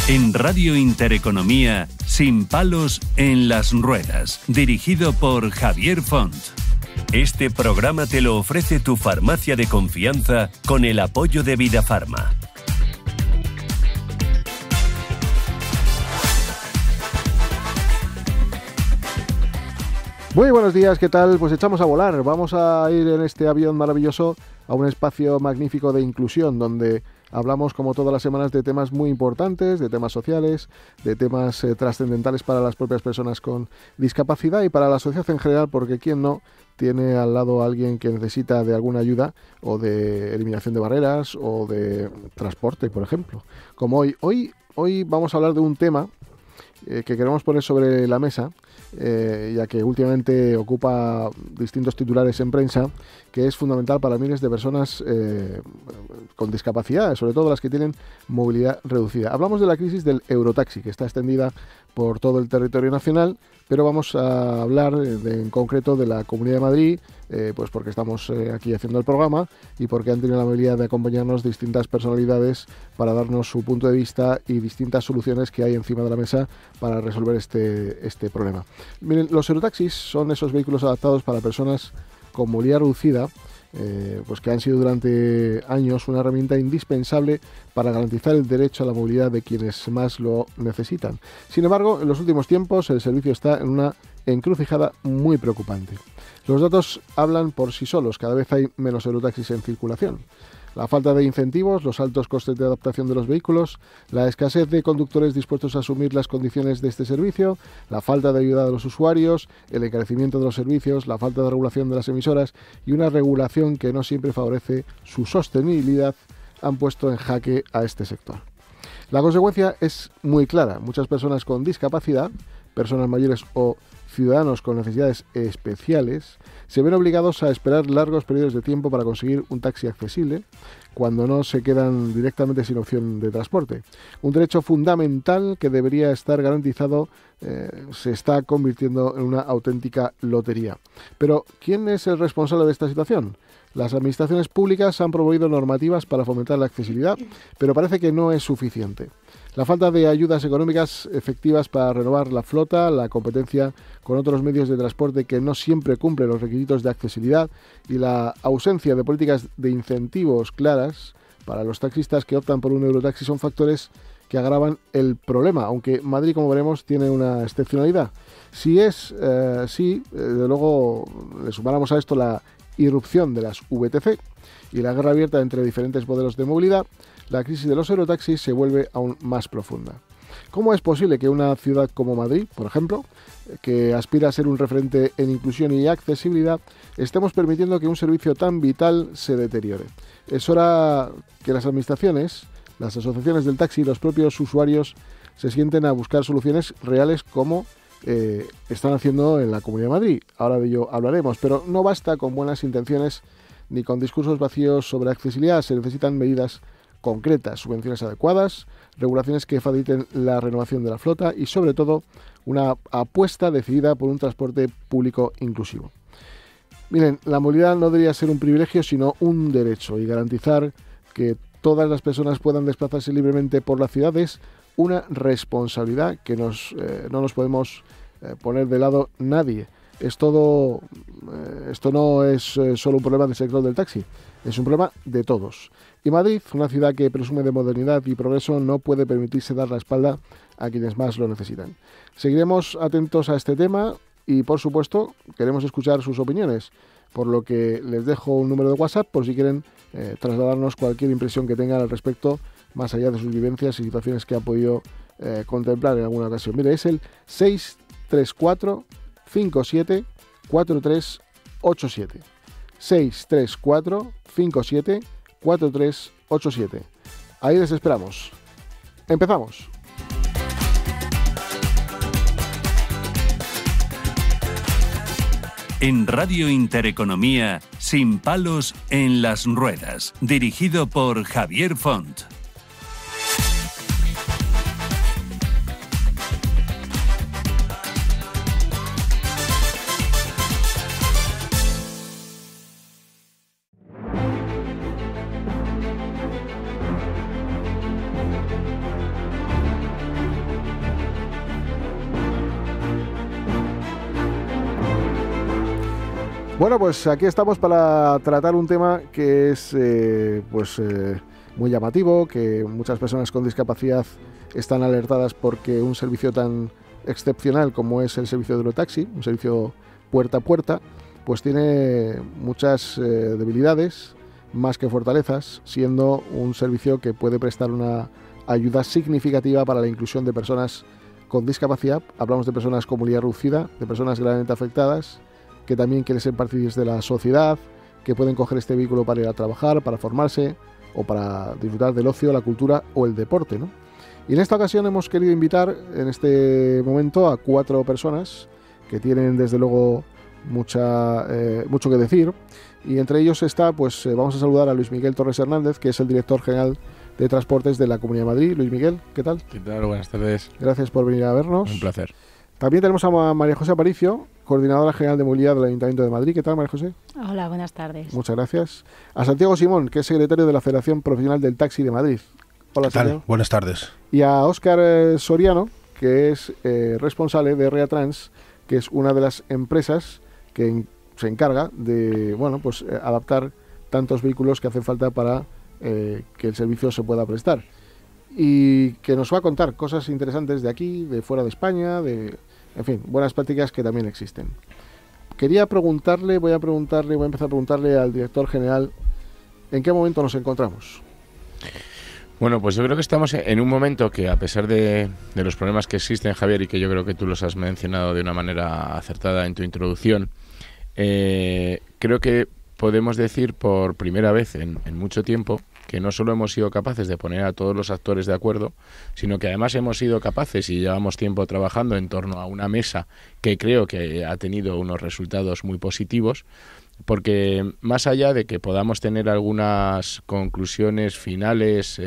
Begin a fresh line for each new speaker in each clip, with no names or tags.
En Radio Intereconomía, Sin palos en las ruedas, dirigido por Javier Font. Este programa te lo ofrece tu farmacia de confianza con el apoyo de Vidafarma.
Muy buenos días, ¿qué tal? Pues echamos a volar. Vamos a ir en este avión maravilloso a un espacio magnífico de inclusión donde hablamos como todas las semanas de temas muy importantes, de temas sociales, de temas trascendentales para las propias personas con discapacidad y para la sociedad en general, porque quién no tiene al lado a alguien que necesita de alguna ayuda o de eliminación de barreras o de transporte, por ejemplo. Como hoy vamos a hablar de un tema que queremos poner sobre la mesa, ya que últimamente ocupa distintos titulares en prensa, que es fundamental para miles de personas con discapacidad, sobre todo las que tienen movilidad reducida. Hablamos de la crisis del Eurotaxi, que está extendida por todo el territorio nacional, pero vamos a hablar en concreto de la Comunidad de Madrid, pues porque estamos aquí haciendo el programa y porque han tenido la amabilidad de acompañarnos distintas personalidades para darnos su punto de vista y distintas soluciones que hay encima de la mesa para resolver este problema. Miren, los Eurotaxis son esos vehículos adaptados para personas con movilidad reducida, pues que han sido durante años una herramienta indispensable para garantizar el derecho a la movilidad de quienes más lo necesitan. Sin embargo, en los últimos tiempos el servicio está en una encrucijada muy preocupante. Los datos hablan por sí solos, cada vez hay menos Eurotaxis en circulación. La falta de incentivos, los altos costes de adaptación de los vehículos, la escasez de conductores dispuestos a asumir las condiciones de este servicio, la falta de ayuda de los usuarios, el encarecimiento de los servicios, la falta de regulación de las emisoras y una regulación que no siempre favorece su sostenibilidad han puesto en jaque a este sector. La consecuencia es muy clara. Muchas personas con discapacidad, personas mayores o ciudadanos con necesidades especiales se ven obligados a esperar largos periodos de tiempo para conseguir un taxi accesible cuando no se quedan directamente sin opción de transporte. Un derecho fundamental que debería estar garantizado se está convirtiendo en una auténtica lotería. Pero, ¿quién es el responsable de esta situación? Las administraciones públicas han promovido normativas para fomentar la accesibilidad, pero parece que no es suficiente. La falta de ayudas económicas efectivas para renovar la flota, la competencia con otros medios de transporte que no siempre cumplen los requisitos de accesibilidad y la ausencia de políticas de incentivos claras para los taxistas que optan por un Eurotaxi son factores que agravan el problema, aunque Madrid, como veremos, tiene una excepcionalidad. Desde luego le sumáramos a esto la irrupción de las VTC y la guerra abierta entre diferentes modelos de movilidad, la crisis de los Eurotaxis se vuelve aún más profunda. ¿Cómo es posible que una ciudad como Madrid, por ejemplo, que aspira a ser un referente en inclusión y accesibilidad, estemos permitiendo que un servicio tan vital se deteriore? Es hora que las administraciones, las asociaciones del taxi y los propios usuarios se sienten a buscar soluciones reales como están haciendo en la Comunidad de Madrid. Ahora de ello hablaremos, pero no basta con buenas intenciones ni con discursos vacíos sobre accesibilidad. Se necesitan medidas concretas, subvenciones adecuadas, regulaciones que faciliten la renovación de la flota y, sobre todo, una apuesta decidida por un transporte público inclusivo. Miren, la movilidad no debería ser un privilegio, sino un derecho, y garantizar que todas las personas puedan desplazarse libremente por las ciudades, una responsabilidad que no nos podemos poner de lado nadie. Esto no es solo un problema del sector del taxi, es un problema de todos. Y Madrid, una ciudad que presume de modernidad y progreso, no puede permitirse dar la espalda a quienes más lo necesitan. Seguiremos atentos a este tema y, por supuesto, queremos escuchar sus opiniones, por lo que les dejo un número de WhatsApp por si quieren trasladarnos cualquier impresión que tengan al respecto, más allá de sus vivencias y situaciones que ha podido contemplar en alguna ocasión. Mire, es el 634 57 4387. 634 57 4387. Ahí les esperamos. Empezamos.
En Radio Intereconomía, Sin palos en las ruedas, dirigido por Javier Font.
Bueno, pues aquí estamos para tratar un tema que es muy llamativo, que muchas personas con discapacidad están alertadas porque un servicio tan excepcional como es el servicio de Eurotaxi, un servicio puerta a puerta, pues tiene muchas debilidades más que fortalezas, siendo un servicio que puede prestar una ayuda significativa para la inclusión de personas con discapacidad. Hablamos de personas con movilidad reducida, de personas gravemente afectadas, que también quieren ser partícipes de la sociedad, que pueden coger este vehículo para ir a trabajar, para formarse o para disfrutar del ocio, la cultura o el deporte, ¿no? Y en esta ocasión hemos querido invitar en este momento a 4 personas que tienen desde luego mucho que decir, y entre ellos está, vamos a saludar a Luis Miguel Torres Hernández, que es el director general de Transportes de la Comunidad de Madrid. Luis Miguel, ¿qué tal?
¿Qué tal? Buenas tardes.
Gracias por venir a vernos.
Un placer.
También tenemos a María José Aparicio, coordinadora general de movilidad del Ayuntamiento de Madrid. ¿Qué tal, María José?
Hola, buenas tardes.
Muchas gracias. A Santiago Simón, que es secretario de la Federación Profesional del Taxi de Madrid. Hola,
¿Qué tal?
Santiago.
Buenas tardes.
Y a Óscar Soriano, que es responsable de Reatrans, que es una de las empresas que se encarga de adaptar tantos vehículos que hacen falta para que el servicio se pueda prestar. Y que nos va a contar cosas interesantes de aquí, de fuera de España, en fin, buenas prácticas que también existen. Voy a empezar a preguntarle al director general en qué momento nos encontramos.
Bueno, pues yo creo que estamos en un momento que, a pesar de los problemas que existen, Javier, y que yo creo que tú los has mencionado de una manera acertada en tu introducción, creo que podemos decir por primera vez en mucho tiempo que no solo hemos sido capaces de poner a todos los actores de acuerdo, sino que además hemos sido capaces, y llevamos tiempo trabajando en torno a una mesa que creo que ha tenido unos resultados muy positivos, porque más allá de que podamos tener algunas conclusiones finales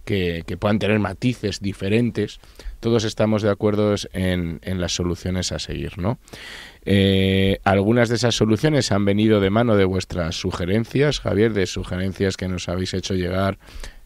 que puedan tener matices diferentes, todos estamos de acuerdo en las soluciones a seguir, ¿no? Algunas de esas soluciones han venido de mano de vuestras sugerencias, Javier, de sugerencias que nos habéis hecho llegar,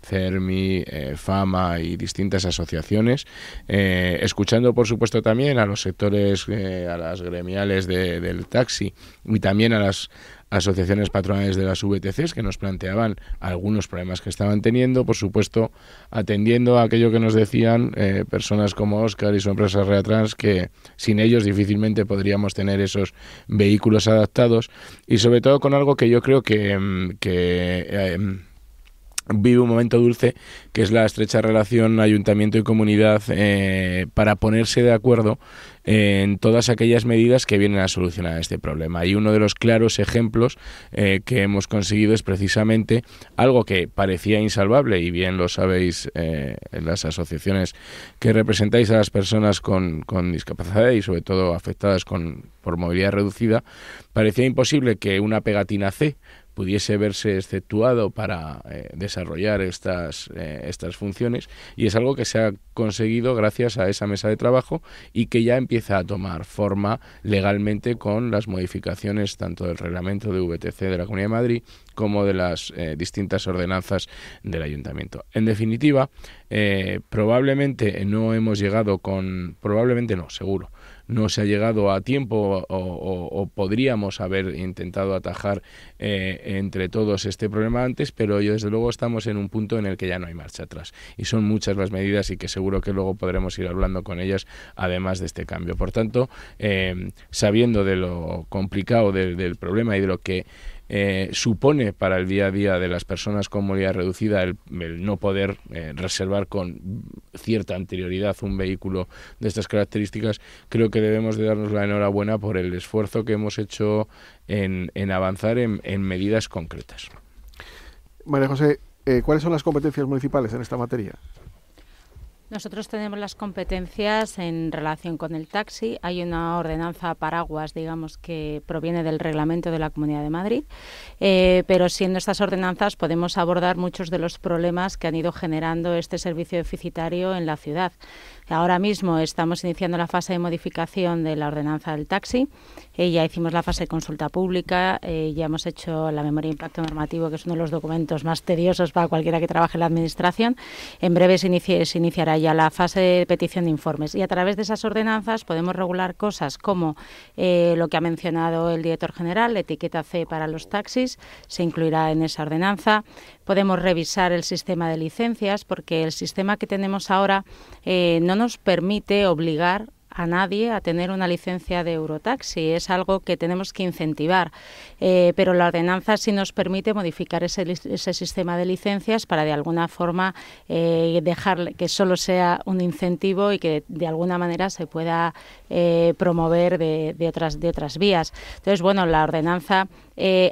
CERMI, FAMA y distintas asociaciones, escuchando por supuesto también a los sectores, a las gremiales del taxi y también a las asociaciones patronales de las VTCs que nos planteaban algunos problemas que estaban teniendo, por supuesto atendiendo a aquello que nos decían personas como Óscar y su empresa Reatrans, que sin ellos difícilmente podríamos tener esos vehículos adaptados, y sobre todo con algo que yo creo que vive un momento dulce, que es la estrecha relación ayuntamiento y comunidad para ponerse de acuerdo en todas aquellas medidas que vienen a solucionar este problema. Y uno de los claros ejemplos que hemos conseguido es precisamente algo que parecía insalvable, y bien lo sabéis en las asociaciones que representáis a las personas con discapacidad y sobre todo afectadas por movilidad reducida. Parecía imposible que una pegatina C pudiese verse exceptuado para desarrollar estas funciones, y es algo que se ha conseguido gracias a esa mesa de trabajo y que ya empieza a tomar forma legalmente con las modificaciones tanto del reglamento de VTC de la Comunidad de Madrid como de las distintas ordenanzas del Ayuntamiento. En definitiva, probablemente no hemos llegado seguro, no se ha llegado a tiempo o podríamos haber intentado atajar entre todos este problema antes, pero desde luego estamos en un punto en el que ya no hay marcha atrás, y son muchas las medidas y que seguro que luego podremos ir hablando con ellas además de este cambio. Por tanto, sabiendo de lo complicado del problema y de lo que supone para el día a día de las personas con movilidad reducida el no poder reservar con cierta anterioridad un vehículo de estas características, creo que debemos de darnos la enhorabuena por el esfuerzo que hemos hecho en avanzar en medidas concretas.
María José, ¿cuáles son las competencias municipales en esta materia?
Nosotros tenemos las competencias en relación con el taxi. Hay una ordenanza paraguas, digamos, que proviene del reglamento de la Comunidad de Madrid, pero siendo estas ordenanzas podemos abordar muchos de los problemas que han ido generando este servicio deficitario en la ciudad. Ahora mismo estamos iniciando la fase de modificación de la ordenanza del taxi. Ya hicimos la fase de consulta pública, ya hemos hecho la memoria de impacto normativo, que es uno de los documentos más tediosos para cualquiera que trabaje en la administración. En breve se iniciará haya la fase de petición de informes. Y a través de esas ordenanzas podemos regular cosas como lo que ha mencionado el director general, la etiqueta C para los taxis, se incluirá en esa ordenanza. Podemos revisar el sistema de licencias, porque el sistema que tenemos ahora no nos permite obligar a nadie a tener una licencia de Eurotaxi. Es algo que tenemos que incentivar, pero la ordenanza sí nos permite modificar ese sistema de licencias para de alguna forma dejar que solo sea un incentivo y que de alguna manera se pueda promover de otras vías. Entonces, bueno, la ordenanza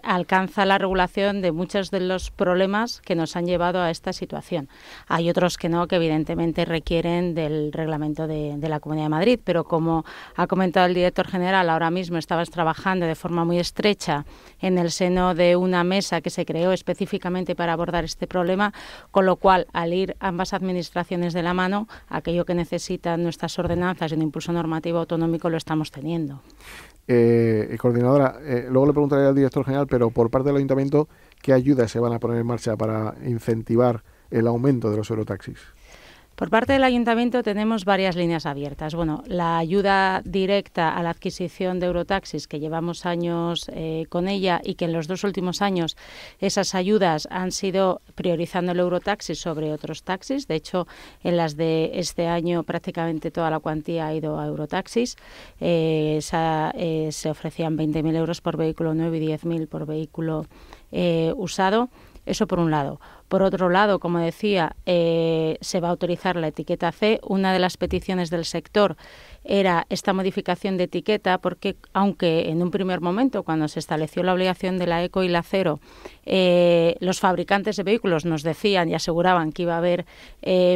alcanza la regulación de muchos de los problemas que nos han llevado a esta situación. Hay otros que no, que evidentemente requieren del reglamento de la Comunidad de Madrid, pero como ha comentado el director general, ahora mismo estabas trabajando de forma muy estrecha en el seno de una mesa que se creó específicamente para abordar este problema, con lo cual, al ir ambas administraciones de la mano, aquello que necesitan nuestras ordenanzas y un impulso normativo autonómico lo estamos teniendo.
Coordinadora, luego le preguntaré al director general, pero por parte del Ayuntamiento, ¿qué ayudas se van a poner en marcha para incentivar el aumento de los Eurotaxis?
Por parte del Ayuntamiento tenemos varias líneas abiertas. Bueno, la ayuda directa a la adquisición de Eurotaxis, que llevamos años con ella y que en los 2 últimos años esas ayudas han sido priorizando el Eurotaxi sobre otros taxis. De hecho, en las de este año prácticamente toda la cuantía ha ido a Eurotaxis. Se ofrecían 20.000 euros por vehículo nuevo y 10.000 por vehículo usado. Eso por un lado. Por otro lado, como decía, se va a autorizar la etiqueta C. Una de las peticiones del sector era esta modificación de etiqueta, porque aunque en un primer momento, cuando se estableció la obligación de la ECO y la cero, los fabricantes de vehículos nos decían y aseguraban que iba a haber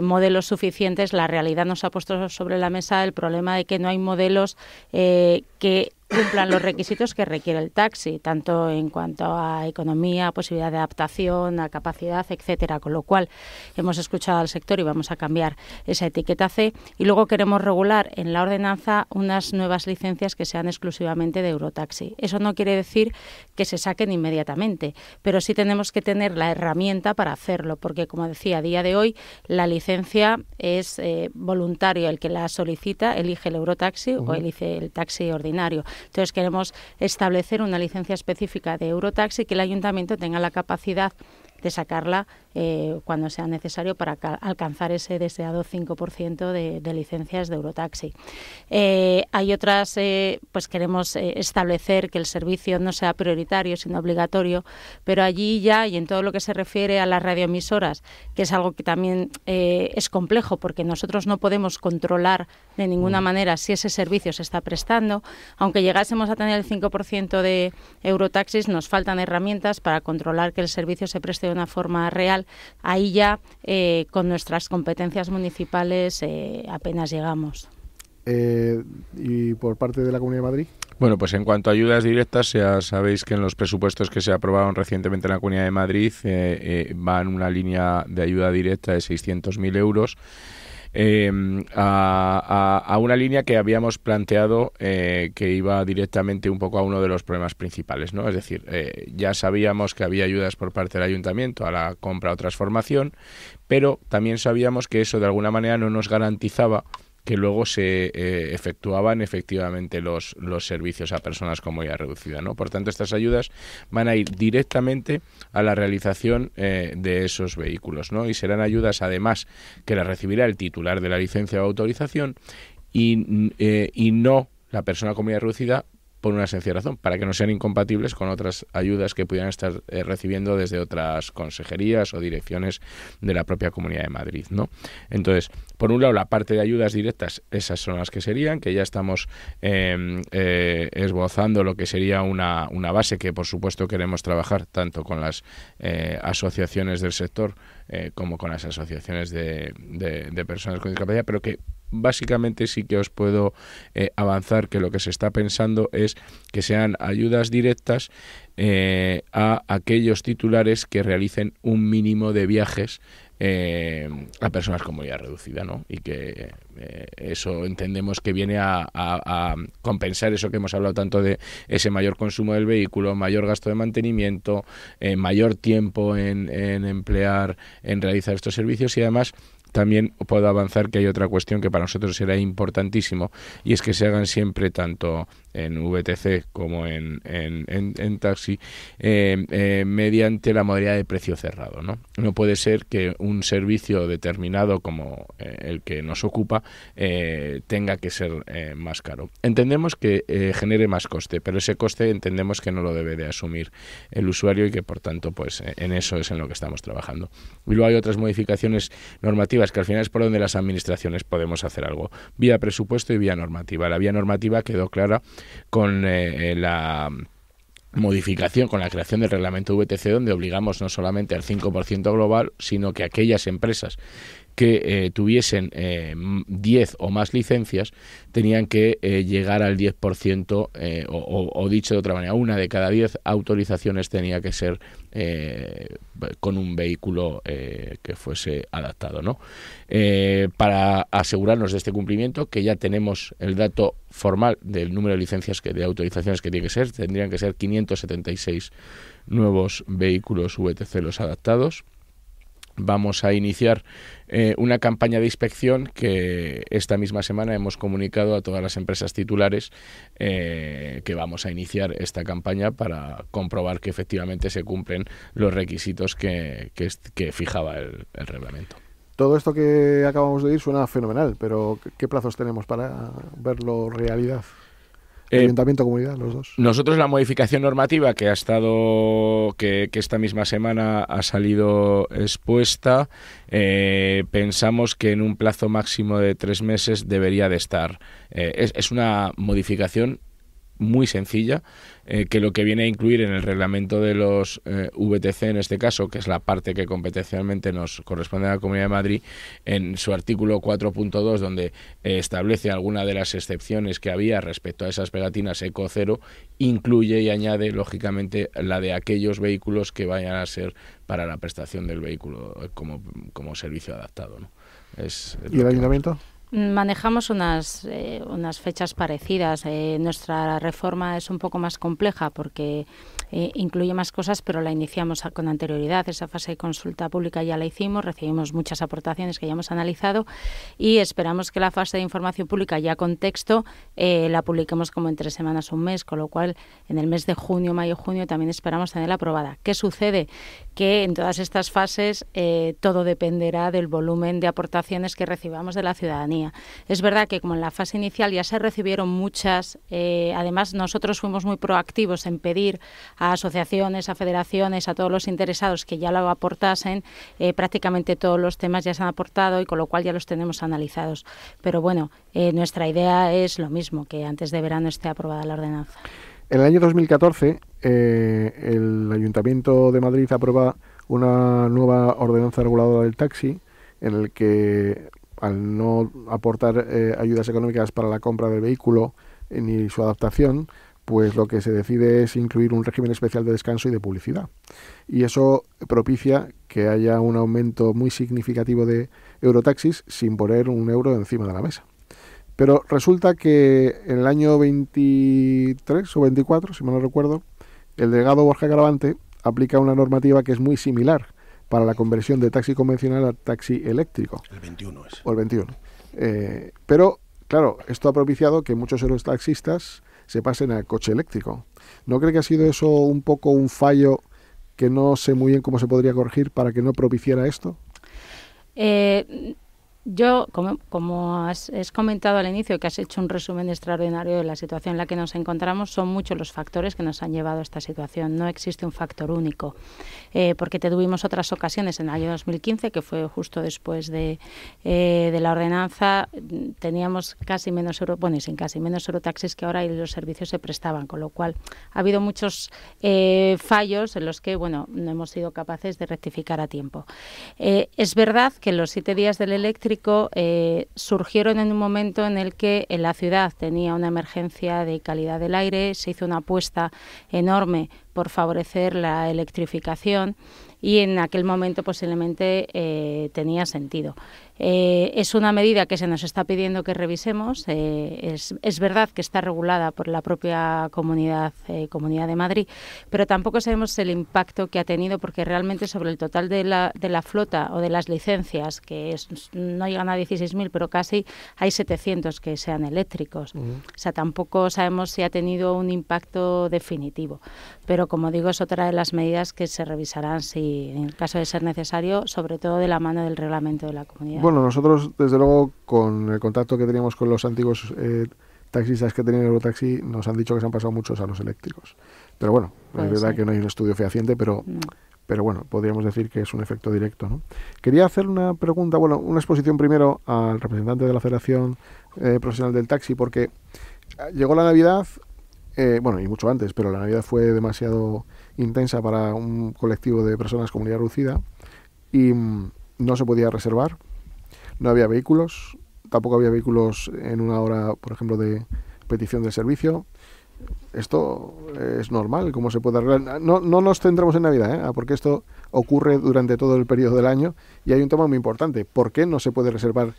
modelos suficientes, la realidad nos ha puesto sobre la mesa el problema de que no hay modelos que cumplan los requisitos que requiere el taxi, tanto en cuanto a economía, posibilidad de adaptación, a capacidad, etcétera. Con lo cual hemos escuchado al sector y vamos a cambiar esa etiqueta C. Y luego queremos regular en la ordenanza unas nuevas licencias que sean exclusivamente de Eurotaxi. Eso no quiere decir que se saquen inmediatamente, pero sí tenemos que tener la herramienta para hacerlo, porque, como decía, a día de hoy la licencia es voluntario. El que la solicita elige el Eurotaxi o elige el taxi ordinario. Entonces queremos establecer una licencia específica de Eurotaxi, que el Ayuntamiento tenga la capacidad de sacarla cuando sea necesario para alcanzar ese deseado 5% de licencias de Eurotaxi. Hay otras, pues queremos establecer que el servicio no sea prioritario, sino obligatorio, pero allí ya, y en todo lo que se refiere a las radioemisoras, que es algo que también es complejo, porque nosotros no podemos controlar de ninguna manera si ese servicio se está prestando. Aunque llegásemos a tener el 5% de Eurotaxis, nos faltan herramientas para controlar que el servicio se preste de una forma real. Ahí ya con nuestras competencias municipales apenas llegamos.
¿Y por parte de la Comunidad de Madrid?
Bueno, pues en cuanto a ayudas directas, ya sabéis que en los presupuestos que se aprobaron recientemente en la Comunidad de Madrid van una línea de ayuda directa de 600.000 euros. A una línea que habíamos planteado que iba directamente un poco a uno de los problemas principales, ¿no? Es decir, ya sabíamos que había ayudas por parte del Ayuntamiento a la compra o transformación, pero también sabíamos que eso de alguna manera no nos garantizaba que luego se efectuaban efectivamente los servicios a personas con movilidad reducida, ¿no? Por tanto, estas ayudas van a ir directamente a la realización de esos vehículos, ¿no? Y serán ayudas, además, que las recibirá el titular de la licencia o autorización y no la persona con movilidad reducida, por una sencilla razón, para que no sean incompatibles con otras ayudas que pudieran estar recibiendo desde otras consejerías o direcciones de la propia Comunidad de Madrid, ¿no? Entonces, por un lado, la parte de ayudas directas, esas son las que serían, que ya estamos esbozando lo que sería una base que, por supuesto, queremos trabajar tanto con las asociaciones del sector como con las asociaciones de personas con discapacidad, pero que básicamente sí que os puedo avanzar que lo que se está pensando es que sean ayudas directas a aquellos titulares que realicen un mínimo de viajes a personas con movilidad reducida, ¿no? Y que eso entendemos que viene a compensar eso que hemos hablado tanto de ese mayor consumo del vehículo, mayor gasto de mantenimiento, mayor tiempo en emplear, en realizar estos servicios y además también puedo avanzar que hay otra cuestión que para nosotros será importantísimo, y es que se hagan siempre, tanto en VTC como en taxi, mediante la modalidad de precio cerrado, ¿no? No puede ser que un servicio determinado como el que nos ocupa tenga que ser más caro. Entendemos que genere más coste, pero ese coste entendemos que no lo debe de asumir el usuario y que por tanto pues en eso es en lo que estamos trabajando. Y luego hay otras modificaciones normativas que al final es por donde las administraciones podemos hacer algo, vía presupuesto y vía normativa. La vía normativa quedó clara con la modificación, con la creación del reglamento VTC, donde obligamos no solamente al 5% global, sino que aquellas empresas que tuviesen 10 o más licencias tenían que llegar al 10%, o dicho de otra manera, una de cada 10 autorizaciones tenía que ser con un vehículo que fuese adaptado, ¿no? Para asegurarnos de este cumplimiento, que ya tenemos el dato formal del número de licencias, de autorizaciones que tiene que ser, tendrían que ser 576 nuevos vehículos VTC los adaptados. Vamos a iniciar una campaña de inspección que esta misma semana hemos comunicado a todas las empresas titulares, que vamos a iniciar esta campaña para comprobar que efectivamente se cumplen los requisitos que fijaba el reglamento.
Todo esto que acabamos de ir suena fenomenal, pero ¿qué plazos tenemos para verlo realidad? Ayuntamiento, comunidad, los dos.
Nosotros la modificación normativa que ha estado, que esta misma semana ha salido expuesta, pensamos que en un plazo máximo de 3 meses debería de estar. Es una modificación muy sencilla, que lo que viene a incluir en el reglamento de los VTC, en este caso, que es la parte que competencialmente nos corresponde a la Comunidad de Madrid, en su artículo 4.2, donde establece alguna de las excepciones que había respecto a esas pegatinas Eco 0, incluye y añade, lógicamente, la de aquellos vehículos que vayan a ser para la prestación del vehículo como servicio adaptado, ¿no?
¿Y el ayuntamiento?
Manejamos unas fechas parecidas. Nuestra reforma es un poco más compleja porque incluye más cosas, pero la iniciamos con anterioridad. Esa fase de consulta pública ya la hicimos, recibimos muchas aportaciones que ya hemos analizado y esperamos que la fase de información pública ya con texto la publiquemos como en 3 semanas, un mes, con lo cual en el mes de junio, mayo, junio también esperamos tenerla aprobada. ¿Qué sucede? Que en todas estas fases todo dependerá del volumen de aportaciones que recibamos de la ciudadanía. Es verdad que como en la fase inicial ya se recibieron muchas, además nosotros fuimos muy proactivos en pedir a asociaciones, a federaciones, a todos los interesados que ya lo aportasen, prácticamente todos los temas ya se han aportado y con lo cual ya los tenemos analizados. Pero bueno, nuestra idea es lo mismo, que antes de verano esté aprobada la ordenanza.
En el año 2014 el Ayuntamiento de Madrid aprueba una nueva ordenanza reguladora del taxi en el que, al no aportar ayudas económicas para la compra del vehículo ni su adaptación, pues lo que se decide es incluir un régimen especial de descanso y de publicidad. Y eso propicia que haya un aumento muy significativo de eurotaxis sin poner un euro encima de la mesa. Pero resulta que en el año 23 o 24, si mal no recuerdo, el delegado Borja Caravante aplica una normativa que es muy similar para la conversión de taxi convencional a taxi eléctrico.
El 21 es.
O el 21. Pero, claro, esto ha propiciado que muchos eurotaxistas se pasen al coche eléctrico. ¿No cree que ha sido eso un poco un fallo que no sé muy bien cómo se podría corregir para que no propiciara esto?
Yo, como has comentado al inicio, que has hecho un resumen extraordinario de la situación en la que nos encontramos, son muchos los factores que nos han llevado a esta situación. No existe un factor único, porque tuvimos otras ocasiones en el año 2015, que fue justo después de la ordenanza, teníamos casi menos menos eurotaxis que ahora y los servicios se prestaban, con lo cual ha habido muchos fallos en los que, no hemos sido capaces de rectificar a tiempo. Es verdad que los 7 días del eléctrico surgieron en un momento en el que en la ciudad tenía una emergencia de calidad del aire, se hizo una apuesta enorme por favorecer la electrificación y en aquel momento posiblemente tenía sentido. Es una medida que se nos está pidiendo que revisemos. Es verdad que está regulada por la propia Comunidad de Madrid, pero tampoco sabemos el impacto que ha tenido, porque realmente sobre el total de la flota o de las licencias, que no llegan a 16.000, pero casi hay 700 que sean eléctricos. O sea, tampoco sabemos si ha tenido un impacto definitivo. Pero, como digo, es otra de las medidas que se revisarán, si en el caso de ser necesario, sobre todo de la mano del reglamento de la comunidad.
Bueno, nosotros, desde luego, con el contacto que teníamos con los antiguos taxistas que tenían Eurotaxi, nos han dicho que se han pasado muchos a los eléctricos. Pero bueno, es verdad que no hay un estudio fehaciente, pero bueno, podríamos decir que es un efecto directo, ¿no? Quería hacer una pregunta, una exposición primero al representante de la Federación Profesional del Taxi, porque llegó la Navidad, y mucho antes, pero la Navidad fue demasiado intensa para un colectivo de personas comunidad reducida y no se podía reservar, no había vehículos, tampoco había vehículos en una hora, por ejemplo, de petición de servicio. Esto es normal, ¿cómo se puede arreglar? No nos centramos en Navidad, porque esto ocurre durante todo el periodo del año y hay un tema muy importante. ¿Por qué no se puede reservar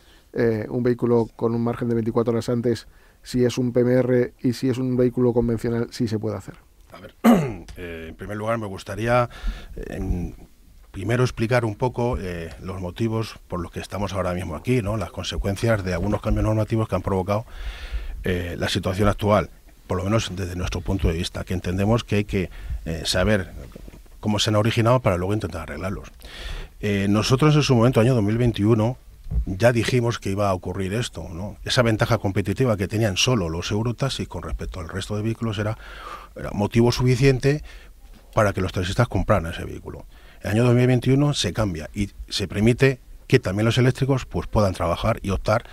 un vehículo con un margen de 24 horas antes si es un PMR, y si es un vehículo convencional sí se puede hacer?
A ver, en primer lugar me gustaría primero explicar un poco los motivos por los que estamos ahora mismo aquí, ¿no? Las consecuencias de algunos cambios normativos que han provocado la situación actual, por lo menos desde nuestro punto de vista, que entendemos que hay que saber cómo se han originado para luego intentar arreglarlos. Nosotros en su momento, año 2021, ya dijimos que iba a ocurrir esto, ¿no? Esa ventaja competitiva que tenían solo los Eurotaxis con respecto al resto de vehículos era motivo suficiente para que los taxistas compraran ese vehículo. El año 2021 se cambia y se permite que también los eléctricos pues puedan trabajar y optar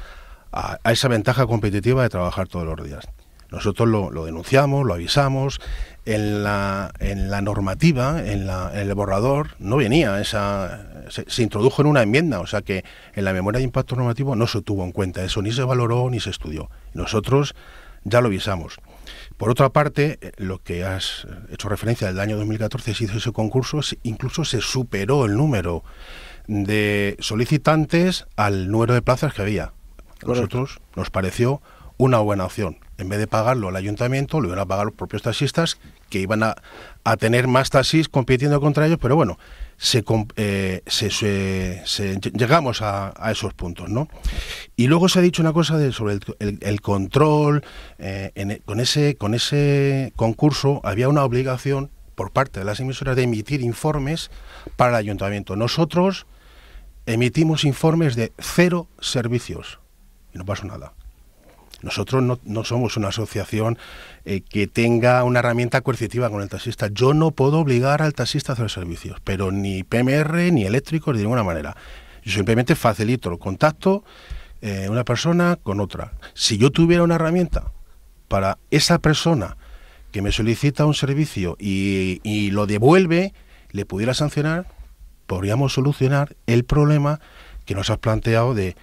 a esa ventaja competitiva de trabajar todos los días. Nosotros lo denunciamos, lo avisamos. En la normativa, en el borrador, no venía se introdujo en una enmienda, o sea que en la memoria de impacto normativo no se tuvo en cuenta eso, ni se valoró ni se estudió. Nosotros ya lo avisamos. Por otra parte, lo que has hecho referencia del año 2014, se hizo ese concurso, incluso se superó el número de solicitantes al número de plazas que había. A nosotros nos pareció una buena opción. En vez de pagarlo al ayuntamiento, lo iban a pagar los propios taxistas, que iban a tener más taxis compitiendo contra ellos, pero bueno, llegamos a esos puntos, ¿no? Y luego se ha dicho una cosa sobre el control. Con ese concurso había una obligación por parte de las emisoras de emitir informes para el ayuntamiento. Nosotros emitimos informes de 0 servicios y no pasó nada. Nosotros no somos una asociación que tenga una herramienta coercitiva con el taxista. Yo no puedo obligar al taxista a hacer servicios, pero ni PMR ni eléctricos de ninguna manera. Yo simplemente facilito el contacto una persona con otra. Si yo tuviera una herramienta para esa persona que me solicita un servicio y lo devuelve, le pudiera sancionar, podríamos solucionar el problema que nos has planteado de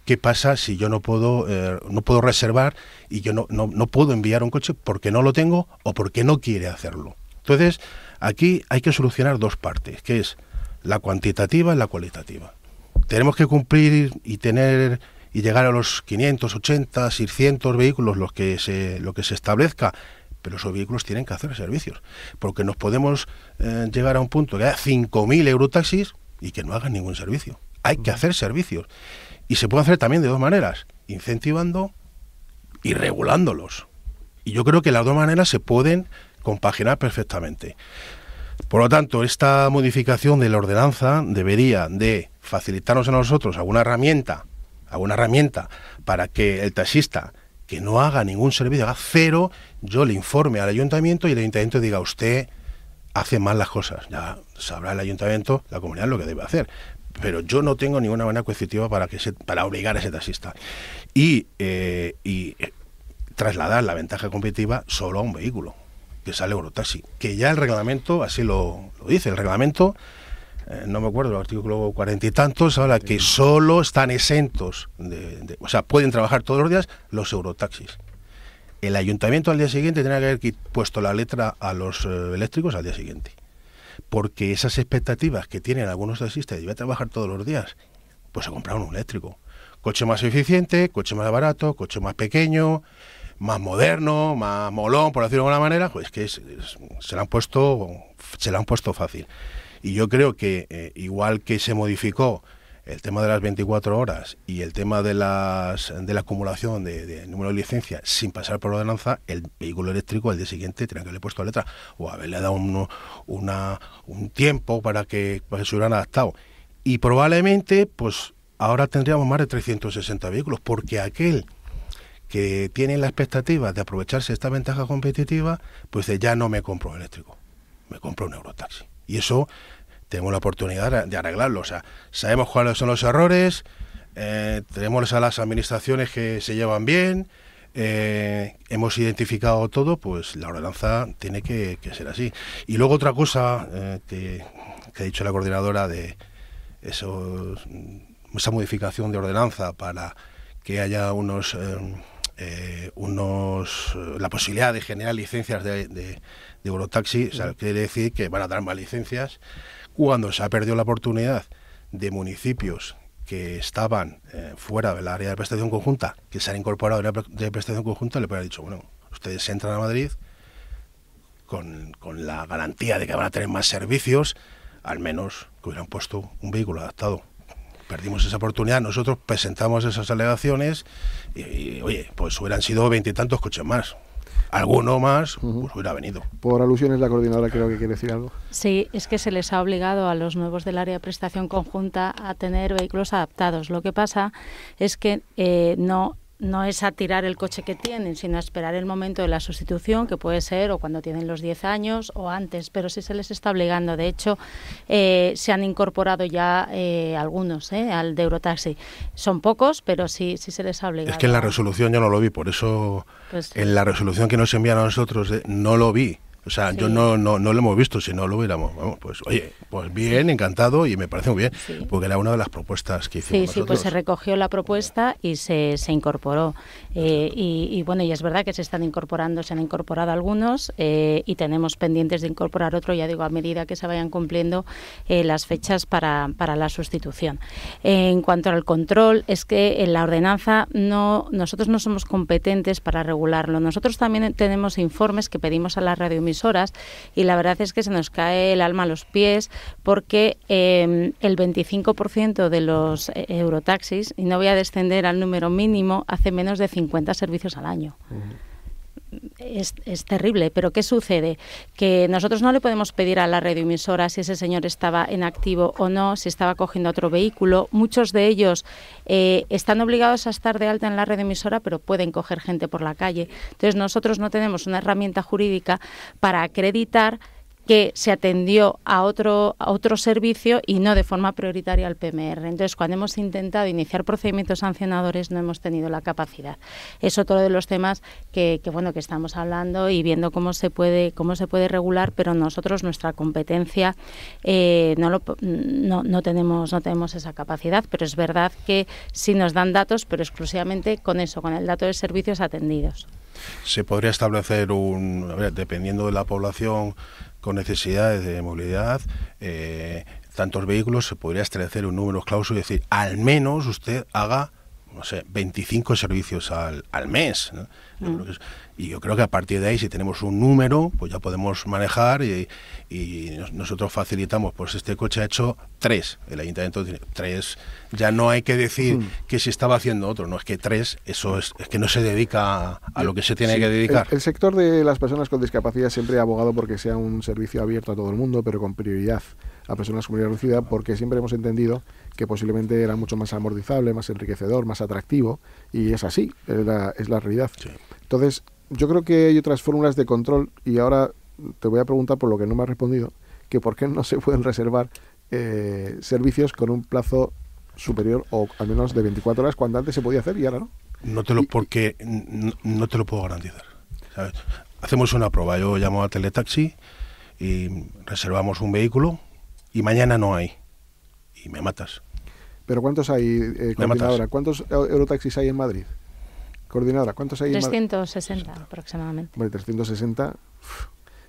¿qué pasa si yo no puedo reservar y yo no puedo enviar un coche porque no lo tengo o porque no quiere hacerlo? Entonces, aquí hay que solucionar dos partes, que es la cuantitativa y la cualitativa. Tenemos que cumplir y llegar a los 580, 600 vehículos, lo que se establezca, pero esos vehículos tienen que hacer servicios, porque nos podemos llegar a un punto que haya 5.000 Eurotaxis y que no hagan ningún servicio. Hay que hacer servicios. Y se puede hacer también de dos maneras, incentivando y regulándolos. Y yo creo que las dos maneras se pueden compaginar perfectamente. Por lo tanto, esta modificación de la ordenanza debería de facilitarnos a nosotros alguna herramienta para que el taxista que no haga ningún servicio, haga 0, yo le informe al ayuntamiento y el ayuntamiento diga: usted hace mal las cosas. Ya sabrá el ayuntamiento, la comunidad, lo que debe hacer. Pero yo no tengo ninguna manera coercitiva para obligar a ese taxista. Y trasladar la ventaja competitiva solo a un vehículo, que sale Eurotaxi. Que ya el reglamento así lo dice. El reglamento, no me acuerdo, el artículo 40 y tantos, habla que solo están exentos, o sea, pueden trabajar todos los días los Eurotaxis. El ayuntamiento al día siguiente tenía que haber puesto la letra a los eléctricos al día siguiente. Porque esas expectativas que tienen algunos taxistas de ir a trabajar todos los días pues se compraron un eléctrico. Coche más eficiente, coche más barato, coche más pequeño, más moderno, más molón, por decirlo de alguna manera, pues que se le han puesto fácil. Y yo creo que igual que se modificó el tema de las 24 horas y el tema de la acumulación de número de licencias sin pasar por ordenanza, el vehículo eléctrico al día siguiente tenía que haberle puesto letra o haberle dado un tiempo para que se hubieran adaptado. Y probablemente, pues ahora tendríamos más de 360 vehículos, porque aquel que tiene la expectativa de aprovecharse esta ventaja competitiva, pues ya no me compro un eléctrico, me compro un Eurotaxi. Y eso tenemos la oportunidad de arreglarlo. O sea, sabemos cuáles son los errores, tenemos a las administraciones que se llevan bien, hemos identificado todo, pues la ordenanza tiene que ser así. Y luego otra cosa que ha dicho la coordinadora de esa modificación de ordenanza para que haya la posibilidad de generar licencias de Eurotaxi, o sea, quiere decir que van a dar más licencias cuando se ha perdido la oportunidad de municipios que estaban fuera del área de prestación conjunta, que se han incorporado a la de prestación conjunta, le pueden haber dicho, bueno, ustedes entran a Madrid con la garantía de que van a tener más servicios, al menos que hubieran puesto un vehículo adaptado. Perdimos esa oportunidad, nosotros presentamos esas alegaciones y oye, pues hubieran sido 20 y tantos coches más. Alguno más, pues hubiera venido.
Por alusiones, la coordinadora creo que quiere decir algo.
Sí, es que se les ha obligado a los nuevos del área de prestación conjunta a tener vehículos adaptados. Lo que pasa es que no es a tirar el coche que tienen, sino a esperar el momento de la sustitución, que puede ser o cuando tienen los 10 años o antes, pero sí se les está obligando. De hecho, se han incorporado ya algunos al de Eurotaxi. Son pocos, pero sí se les ha obligado.
Es que en la resolución yo no lo vi, por eso pues, en la resolución que nos envían a nosotros no lo vi. O sea, sí. Yo no lo hemos visto, si no lo hubiéramos, vamos, pues oye, pues bien, encantado y me parece muy bien, sí. Porque era una de las propuestas que hicimos nosotros. Sí,
pues se recogió la propuesta y se incorporó. Y bueno, y es verdad que se han incorporado algunos y tenemos pendientes de incorporar otro, ya digo, a medida que se vayan cumpliendo las fechas para la sustitución. En cuanto al control, es que en la ordenanza nosotros no somos competentes para regularlo. Nosotros también tenemos informes que pedimos a la radioemisora y la verdad es que se nos cae el alma a los pies porque el 25% de los Eurotaxis, y no voy a descender al número mínimo, hace menos de 50 servicios al año. Es terrible, pero ¿qué sucede? Que nosotros no le podemos pedir a la radioemisora si ese señor estaba en activo o no, si estaba cogiendo otro vehículo. Muchos de ellos están obligados a estar de alta en la radioemisora, pero pueden coger gente por la calle. Entonces nosotros no tenemos una herramienta jurídica para acreditar que se atendió a otro servicio y no de forma prioritaria al PMR. Entonces, cuando hemos intentado iniciar procedimientos sancionadores, no hemos tenido la capacidad. Es otro de los temas que estamos hablando y viendo cómo se puede regular, pero nosotros, nuestra competencia, no tenemos esa capacidad, pero es verdad que sí nos dan datos, pero exclusivamente con el dato de servicios atendidos.
Se podría establecer dependiendo de la población con necesidades de movilidad, tantos vehículos, se podría establecer un número clauso y decir, al menos usted haga, no sé, 25 servicios al mes, ¿no? Y yo creo que a partir de ahí, si tenemos un número, pues ya podemos manejar y nosotros facilitamos, pues este coche ha hecho 3, el ayuntamiento tiene 3, ya no hay que decir que se estaba haciendo otro, no, es que 3, eso es que no se dedica a lo que se tiene que dedicar.
El sector de las personas con discapacidad siempre ha abogado porque sea un servicio abierto a todo el mundo, pero con prioridad a personas con movilidad reducida, porque siempre hemos entendido que posiblemente era mucho más amortizable, más enriquecedor, más atractivo, y es así, es la realidad. Sí. Entonces, yo creo que hay otras fórmulas de control, y ahora te voy a preguntar por lo que no me has respondido, que por qué no se pueden reservar servicios con un plazo superior o al menos de 24 horas, cuando antes se podía hacer y ahora no.
Porque no te lo puedo garantizar, ¿sabes? Hacemos una prueba, yo llamo a Teletaxi y reservamos un vehículo y mañana no hay, y me matas.
¿Pero cuántos hay, coordinadora? ¿Cuántos Eurotaxis hay en Madrid? Coordinadora, ¿cuántos hay
360 aproximadamente.
Bueno, 360.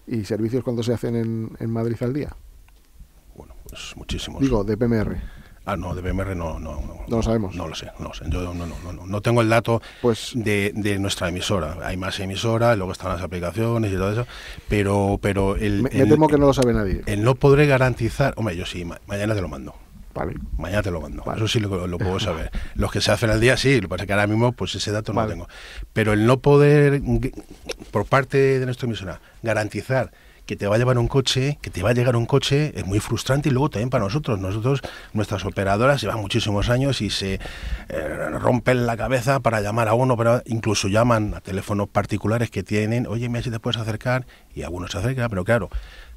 ¿Y servicios cuántos se hacen en Madrid al día?
Bueno, pues muchísimos.
Digo, de PMR.
No, de BMR no
lo sabemos.
No lo sé. Yo no tengo el dato
pues
de nuestra emisora. Hay más emisoras, luego están las aplicaciones y todo eso, pero
me temo que no lo sabe nadie.
El no podré garantizar, hombre, yo sí, mañana te lo mando.
Vale.
Mañana te lo mando.
Vale.
Eso sí lo puedo saber. Los que se hacen al día, sí. Lo que pasa es que ahora mismo, pues ese dato no lo tengo. Pero el no poder, por parte de nuestra emisora, garantizar que te va a llevar un coche, que te va a llegar un coche, es muy frustrante, y luego también para nosotros. Nuestras operadoras llevan muchísimos años y se rompen la cabeza para llamar a uno, pero incluso llaman a teléfonos particulares que tienen, oye, mira si te puedes acercar, y algunos se acercan, pero claro,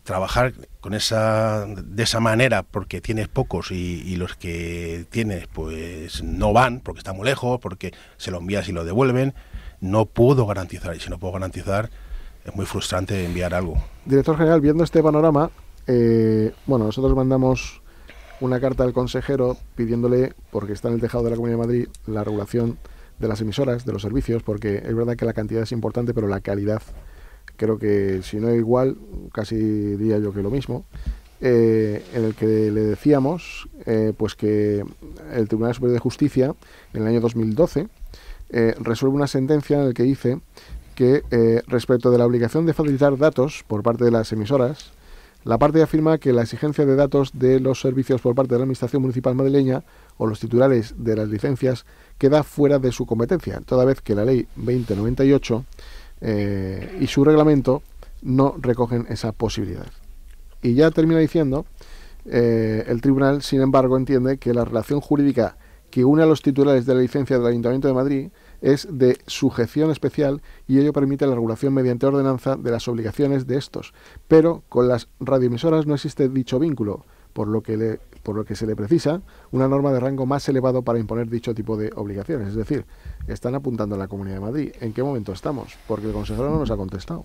trabajar de esa manera porque tienes pocos y los que tienes pues no van porque están muy lejos, porque se lo envías y lo devuelven, no puedo garantizar, y si no puedo garantizar es muy frustrante enviar algo.
Director general, viendo este panorama, nosotros mandamos una carta al consejero pidiéndole, porque está en el tejado de la Comunidad de Madrid, la regulación de las emisoras, de los servicios, porque es verdad que la cantidad es importante, pero la calidad, creo que si no igual, casi diría yo que lo mismo, en el que le decíamos pues que el Tribunal Superior de Justicia, en el año 2012, resuelve una sentencia en la que dice que respecto de la obligación de facilitar datos por parte de las emisoras, la parte afirma que la exigencia de datos de los servicios por parte de la Administración Municipal madrileña o los titulares de las licencias queda fuera de su competencia, toda vez que la Ley 2098 y su reglamento no recogen esa posibilidad. Y ya termina diciendo, el tribunal, sin embargo, entiende que la relación jurídica que une a los titulares de la licencia del Ayuntamiento de Madrid es de sujeción especial y ello permite la regulación mediante ordenanza de las obligaciones de estos. Pero con las radioemisoras no existe dicho vínculo, por lo que se le precisa una norma de rango más elevado para imponer dicho tipo de obligaciones. Es decir, están apuntando a la Comunidad de Madrid. ¿En qué momento estamos? Porque el consejero no nos ha contestado.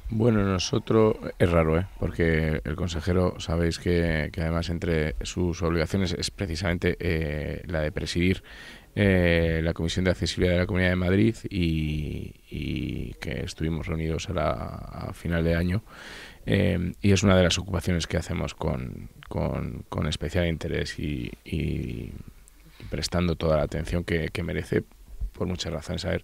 Bueno, nosotros es raro, porque el consejero, sabéis que además entre sus obligaciones es precisamente la de presidir la Comisión de Accesibilidad de la Comunidad de Madrid y que estuvimos reunidos a final de año, y es una de las ocupaciones que hacemos con especial interés y prestando toda la atención que merece por muchas razones. A ver,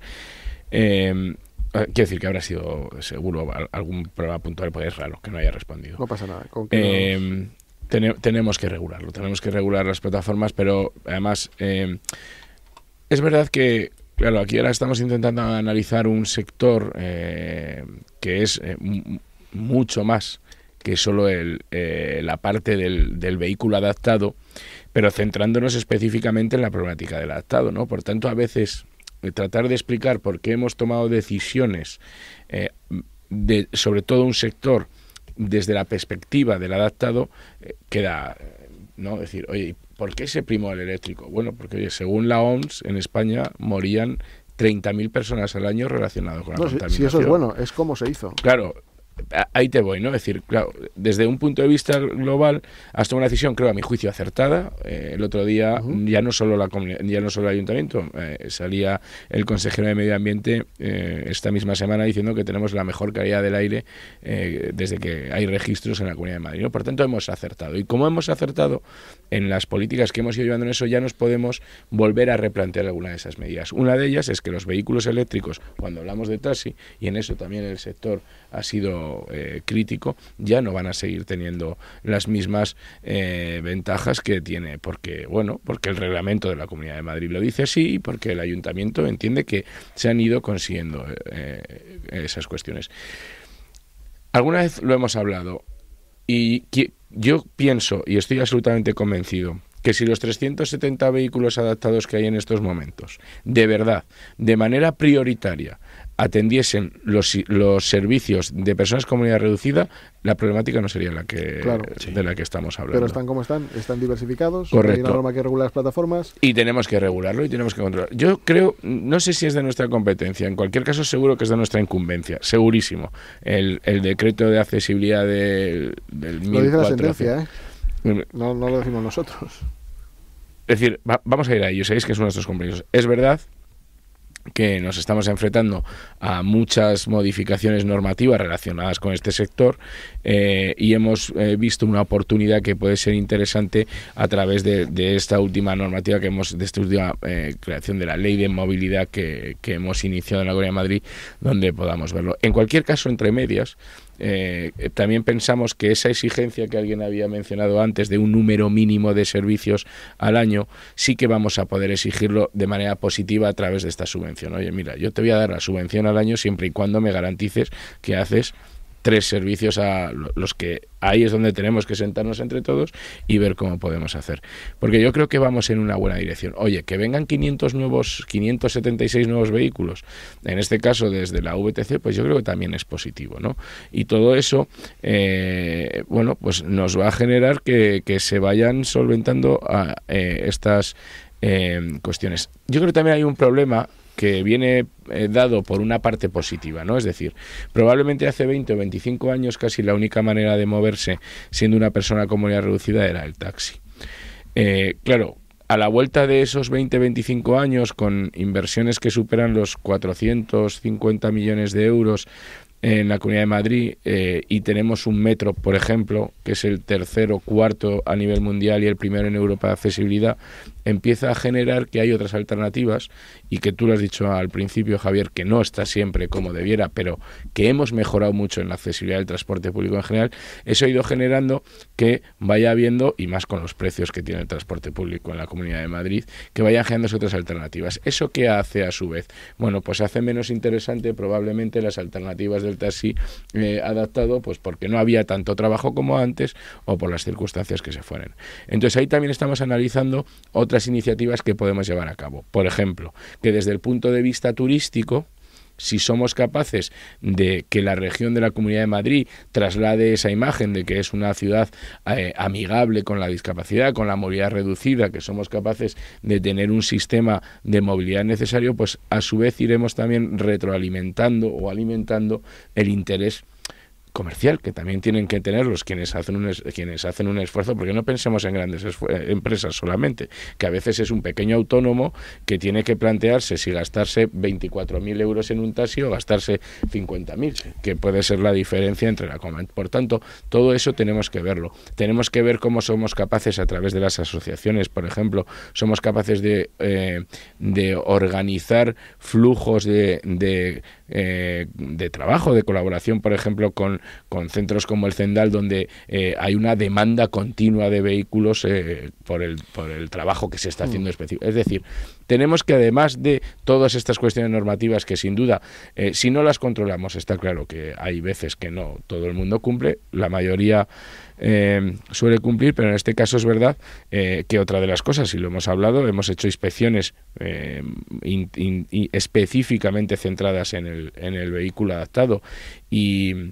quiero decir que habrá sido seguro algún problema puntual, porque es raro que no haya respondido.
No pasa nada. ¿Con qué
tenemos que regularlo, tenemos que regular las plataformas, pero además es verdad que, claro, aquí ahora estamos intentando analizar un sector que es mucho más que solo la parte del vehículo adaptado, pero centrándonos específicamente en la problemática del adaptado, ¿no? Por tanto, a veces tratar de explicar por qué hemos tomado decisiones sobre todo un sector desde la perspectiva del adaptado queda, ¿no? Decir, oye, ¿por qué se primó el eléctrico? Bueno, porque oye, según la OMS, en España morían 30.000 personas al año relacionadas con la contaminación.
Si eso es bueno, es cómo se hizo.
Claro, ahí te voy, ¿no? Es decir, claro, desde un punto de vista global has tomado una decisión, creo, a mi juicio, acertada. El otro día ya no solo el ayuntamiento, salía el consejero de Medio Ambiente esta misma semana diciendo que tenemos la mejor calidad del aire desde que hay registros en la Comunidad de Madrid, ¿no? Por tanto, hemos acertado. Y como hemos acertado en las políticas que hemos ido llevando en eso, ya nos podemos volver a replantear alguna de esas medidas. Una de ellas es que los vehículos eléctricos, cuando hablamos de taxi, y en eso también el sector ha sido crítico, ya no van a seguir teniendo las mismas ventajas que tiene, porque el reglamento de la Comunidad de Madrid lo dice así y porque el ayuntamiento entiende que se han ido consiguiendo esas cuestiones. Alguna vez lo hemos hablado y yo pienso y estoy absolutamente convencido que si los 370 vehículos adaptados que hay en estos momentos, de verdad, de manera prioritaria, atendiesen los servicios de personas con movilidad reducida, la problemática no sería de la que estamos hablando.
Pero están como están diversificados.
Correcto.
Hay una norma que regula las plataformas.
Y tenemos que regularlo y tenemos que controlarlo. Yo creo, no sé si es de nuestra competencia, en cualquier caso seguro que es de nuestra incumbencia, segurísimo. El decreto de accesibilidad del 1400.
Lo dice la sentencia, No lo decimos nosotros.
Es decir, vamos a ir a ello, sabéis que son nuestros compromisos. Es verdad que nos estamos enfrentando a muchas modificaciones normativas relacionadas con este sector y hemos visto una oportunidad que puede ser interesante a través de esta última normativa de esta última creación de la ley de movilidad que hemos iniciado en la Comunidad de Madrid, donde podamos verlo. En cualquier caso, entre medias, también pensamos que esa exigencia que alguien había mencionado antes de un número mínimo de servicios al año, sí que vamos a poder exigirlo de manera positiva a través de esta subvención. Oye, mira, yo te voy a dar la subvención al año siempre y cuando me garantices que haces 3 servicios a los que ahí es donde tenemos que sentarnos entre todos y ver cómo podemos hacer. Porque yo creo que vamos en una buena dirección. Oye, que vengan 576 nuevos vehículos, en este caso desde la VTC, pues yo creo que también es positivo, ¿no? Y todo eso, bueno, pues nos va a generar que se vayan solventando estas cuestiones. Yo creo que también hay un problema que viene dado por una parte positiva, ¿no? Es decir, probablemente hace 20 o 25 años casi la única manera de moverse siendo una persona con movilidad reducida era el taxi. Claro, a la vuelta de esos 20-25 años, con inversiones que superan los 450 millones de euros en la Comunidad de Madrid y tenemos un metro, por ejemplo, que es el tercero, cuarto a nivel mundial y el primero en Europa de accesibilidad, empieza a generar que hay otras alternativas y que tú lo has dicho al principio, Javier, que no está siempre como debiera, pero que hemos mejorado mucho en la accesibilidad del transporte público en general. Eso ha ido generando que vaya habiendo, y más con los precios que tiene el transporte público en la Comunidad de Madrid, que vayan generándose otras alternativas. ¿Eso qué hace a su vez? Bueno, pues hace menos interesante probablemente las alternativas del taxi adaptado, pues porque no había tanto trabajo como antes o por las circunstancias que se fueron. Entonces ahí también estamos analizando otras iniciativas que podemos llevar a cabo. Por ejemplo, que desde el punto de vista turístico, si somos capaces de que la región de la Comunidad de Madrid traslade esa imagen de que es una ciudad amigable con la discapacidad, con la movilidad reducida, que somos capaces de tener un sistema de movilidad necesario, pues a su vez iremos también retroalimentando o alimentando el interés comercial que también tienen que tener quienes hacen un esfuerzo, porque no pensemos en grandes empresas solamente, que a veces es un pequeño autónomo que tiene que plantearse si gastarse 24.000 euros en un taxi o gastarse 50.000, que puede ser la diferencia entre la coma. Por tanto, todo eso tenemos que verlo. Tenemos que ver cómo somos capaces a través de las asociaciones, por ejemplo, somos capaces de organizar flujos de trabajo, de colaboración, por ejemplo, con centros como el Zendal, donde hay una demanda continua de vehículos por el trabajo que se está haciendo específico. Es decir, tenemos que, además de todas estas cuestiones normativas que sin duda, si no las controlamos, está claro que hay veces que no todo el mundo cumple, la mayoría suele cumplir, pero en este caso es verdad que otra de las cosas, y lo hemos hablado, hemos hecho inspecciones específicamente centradas en el vehículo adaptado, y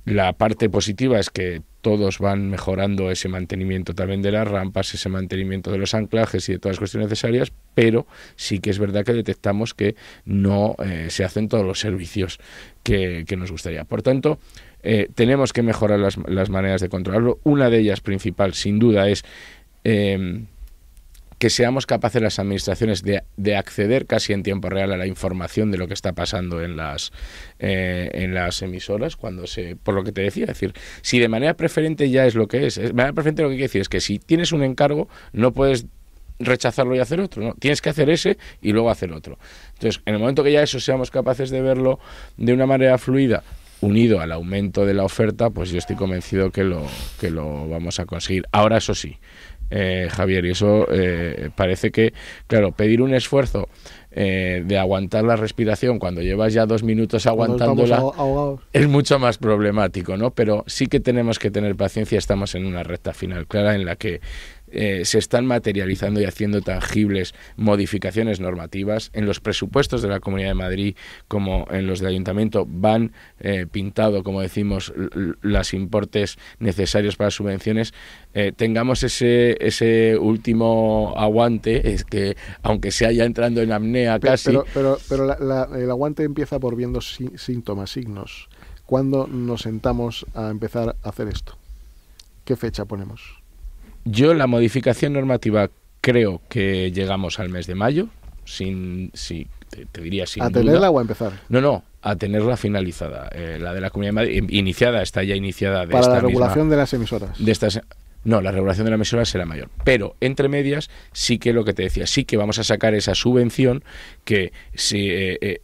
la parte positiva es que todos van mejorando ese mantenimiento también de las rampas, ese mantenimiento de los anclajes y de todas las cuestiones necesarias, pero sí que es verdad que detectamos que no se hacen todos los servicios que nos gustaría. Por tanto, tenemos que mejorar las maneras de controlarlo. Una de ellas principal, sin duda, es que seamos capaces las administraciones de acceder casi en tiempo real a la información de lo que está pasando en las emisoras, por lo que te decía, es decir, si de manera preferente ya es lo que es. De manera preferente lo que quiere decir es que si tienes un encargo, no puedes rechazarlo y hacer otro, no, tienes que hacer ese y luego hacer otro. Entonces, en el momento que ya eso seamos capaces de verlo de una manera fluida, unido al aumento de la oferta, pues yo estoy convencido que lo vamos a conseguir. Ahora, eso sí, Javier, y eso parece que, claro, pedir un esfuerzo de aguantar la respiración cuando llevas ya 2 minutos aguantándola es mucho más problemático, ¿no? Pero sí que tenemos que tener paciencia. Estamos en una recta final clara en la que se están materializando y haciendo tangibles modificaciones normativas. En los presupuestos de la Comunidad de Madrid como en los del Ayuntamiento van pintado, como decimos, los importes necesarios para subvenciones. Tengamos ese último aguante, es que aunque se haya entrando en apnea casi... Pero
el aguante empieza por viendo síntomas, signos. ¿Cuándo nos sentamos a empezar a hacer esto? ¿Qué fecha ponemos?
Yo la modificación normativa creo que llegamos al mes de mayo, si te diría sin
¿A
duda.
tenerla o a empezar?
No, a tenerla finalizada. La de la Comunidad de Madrid, iniciada, está ya iniciada.
Para la regulación de las emisoras.
No, la regulación de la emisora será mayor. Pero, entre medias, sí que lo que te decía, sí que vamos a sacar esa subvención que,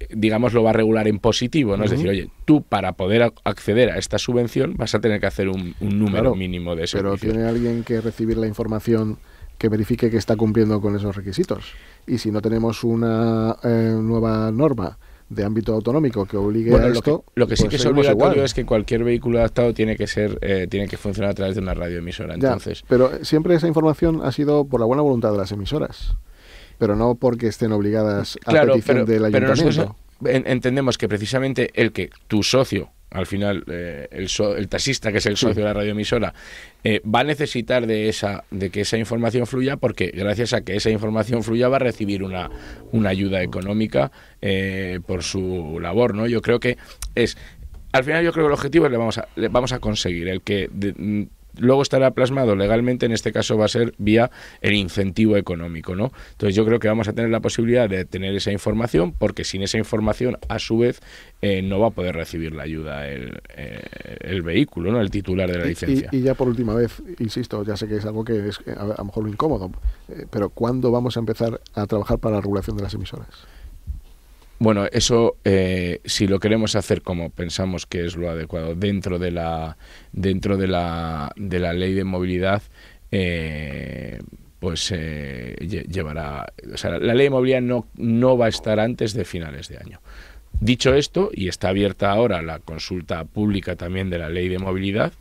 digamos, lo va a regular en positivo, ¿no? Es decir, oye, tú para poder acceder a esta subvención vas a tener que hacer un número mínimo de servicios.
Pero tiene alguien que recibir la información que verifique que está cumpliendo con esos requisitos. Y si no tenemos una nueva norma de ámbito autonómico que obligue a esto,
lo que sí
pues
que es
seguimos
obligatorio
igual.
es que cualquier vehículo adaptado tiene que funcionar a través de una radioemisora. Entonces,
pero siempre esa información ha sido por la buena voluntad de las emisoras, pero no porque estén obligadas a petición del ayuntamiento.
Pero nosotros entendemos que precisamente el que tu socio, al final el taxista, que es el socio de la radioemisora, va a necesitar de que esa información fluya, porque gracias a que esa información fluya va a recibir una ayuda económica por su labor, ¿no? Yo creo que al final yo creo que el objetivo le vamos a conseguir el que luego estará plasmado legalmente, en este caso va a ser vía el incentivo económico, ¿no? Entonces yo creo que vamos a tener la posibilidad de tener esa información, porque sin esa información, a su vez, no va a poder recibir la ayuda el vehículo, ¿no? El titular de la licencia.
Y ya por última vez, insisto, ya sé que es algo que es a lo mejor lo incómodo, pero ¿cuándo vamos a empezar a trabajar para la regulación de las emisoras?
Bueno, eso si lo queremos hacer como pensamos que es lo adecuado dentro de la ley de movilidad, pues llevará, o sea, la ley de movilidad no va a estar antes de finales de año. Dicho esto, y está abierta ahora la consulta pública también de la ley de movilidad,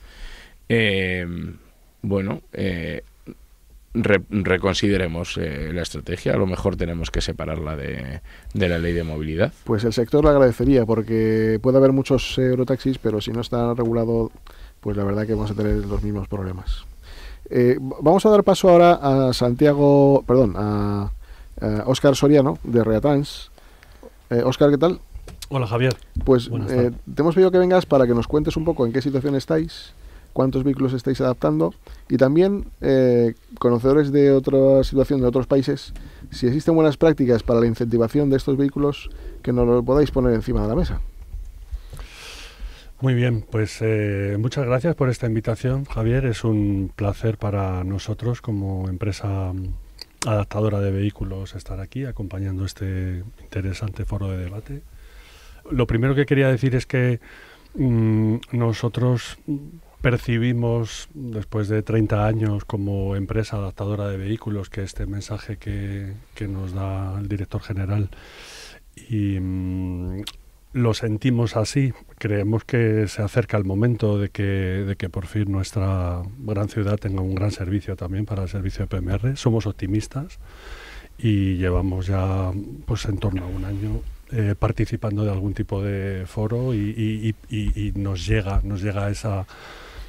reconsideremos la estrategia. A lo mejor tenemos que separarla de la ley de movilidad.
Pues el sector lo agradecería, porque puede haber muchos eurotaxis, pero si no está regulado, pues la verdad que vamos a tener los mismos problemas. Vamos a dar paso ahora a a Óscar Soriano, de Reatrans. Óscar, ¿qué tal?
Hola, Javier.
Pues te hemos pedido que vengas para que nos cuentes un poco en qué situación estáis, cuántos vehículos estáis adaptando, y también, conocedores de otra situación de otros países, si existen buenas prácticas para la incentivación de estos vehículos, que nos lo podáis poner encima de la mesa.
Muy bien, pues muchas gracias por esta invitación, Javier. Es un placer para nosotros como empresa adaptadora de vehículos estar aquí acompañando este interesante foro de debate. Lo primero que quería decir es que nosotros percibimos, después de 30 años como empresa adaptadora de vehículos, que este mensaje que nos da el director general, y lo sentimos así. Creemos que se acerca el momento de que por fin nuestra gran ciudad tenga un gran servicio también para el servicio de PMR. Somos optimistas y llevamos ya pues en torno a un año participando de algún tipo de foro y nos llega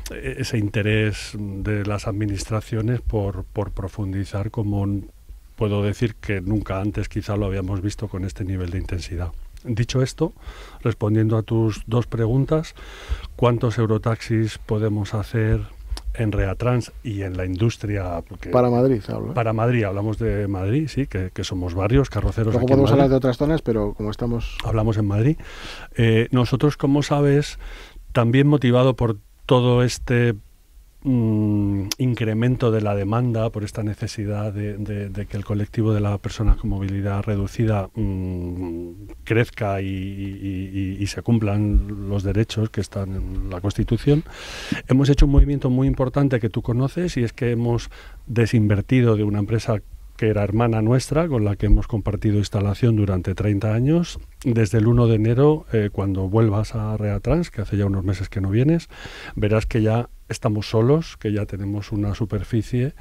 ese interés de las administraciones por profundizar, como puedo decir que nunca antes quizá lo habíamos visto con este nivel de intensidad. Dicho esto, respondiendo a tus dos preguntas, ¿cuántos eurotaxis podemos hacer en Reatrans y en la industria?
Para Madrid, hablo.
Para Madrid, hablamos de Madrid, sí, que somos varios carroceros.
Luego
aquí
podemos
en Madrid.
hablar de otras zonas, pero como estamos...
Hablamos en Madrid. Nosotros, como sabes, también motivado por todo este incremento de la demanda, por esta necesidad de que el colectivo de las personas con movilidad reducida crezca y se cumplan los derechos que están en la Constitución, hemos hecho un movimiento muy importante que tú conoces, y es que hemos desinvertido de una empresa que era hermana nuestra, con la que hemos compartido instalación durante 30 años. Desde el 1 de enero, cuando vuelvas a Reatrans, que hace ya unos meses que no vienes, verás que ya estamos solos, que ya tenemos una superficie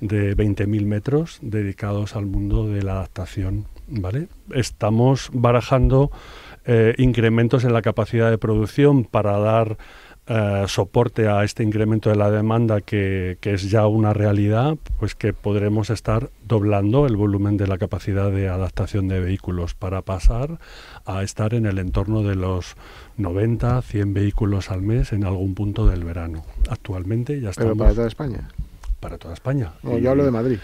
de 20.000 metros dedicados al mundo de la adaptación, ¿vale? Estamos barajando incrementos en la capacidad de producción para dar soporte a este incremento de la demanda que es ya una realidad, pues que podremos estar doblando el volumen de la capacidad de adaptación de vehículos para pasar a estar en el entorno de los 90, 100 vehículos al mes en algún punto del verano. Actualmente ya estamos...
¿Pero para toda España?
para toda España.
No, yo hablo de Madrid.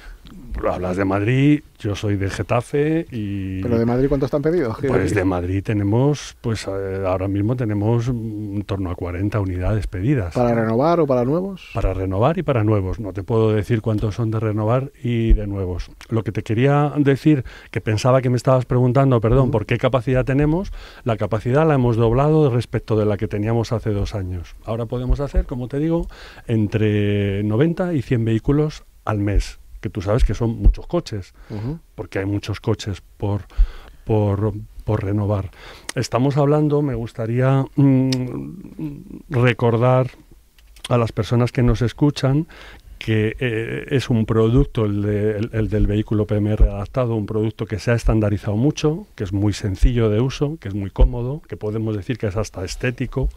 Hablas de Madrid, yo soy de Getafe y...
¿Pero de Madrid cuántos están pedidos?
Pues de Madrid tenemos, pues ahora mismo tenemos en torno a 40 unidades pedidas.
¿Para renovar o para nuevos?
Para renovar y para nuevos. No te puedo decir cuántos son de renovar y de nuevos. Lo que te quería decir, que pensaba que me estabas preguntando, perdón, ¿por qué capacidad tenemos? La capacidad la hemos doblado respecto de la que teníamos hace 2 años. Ahora podemos hacer, como te digo, entre 90 y 100 vehículos al mes. Que tú sabes que son muchos coches, porque hay muchos coches por renovar. Estamos hablando, me gustaría recordar a las personas que nos escuchan que es un producto, el del vehículo PMR adaptado, un producto que se ha estandarizado mucho, que es muy sencillo de uso, que es muy cómodo, que podemos decir que es hasta estético.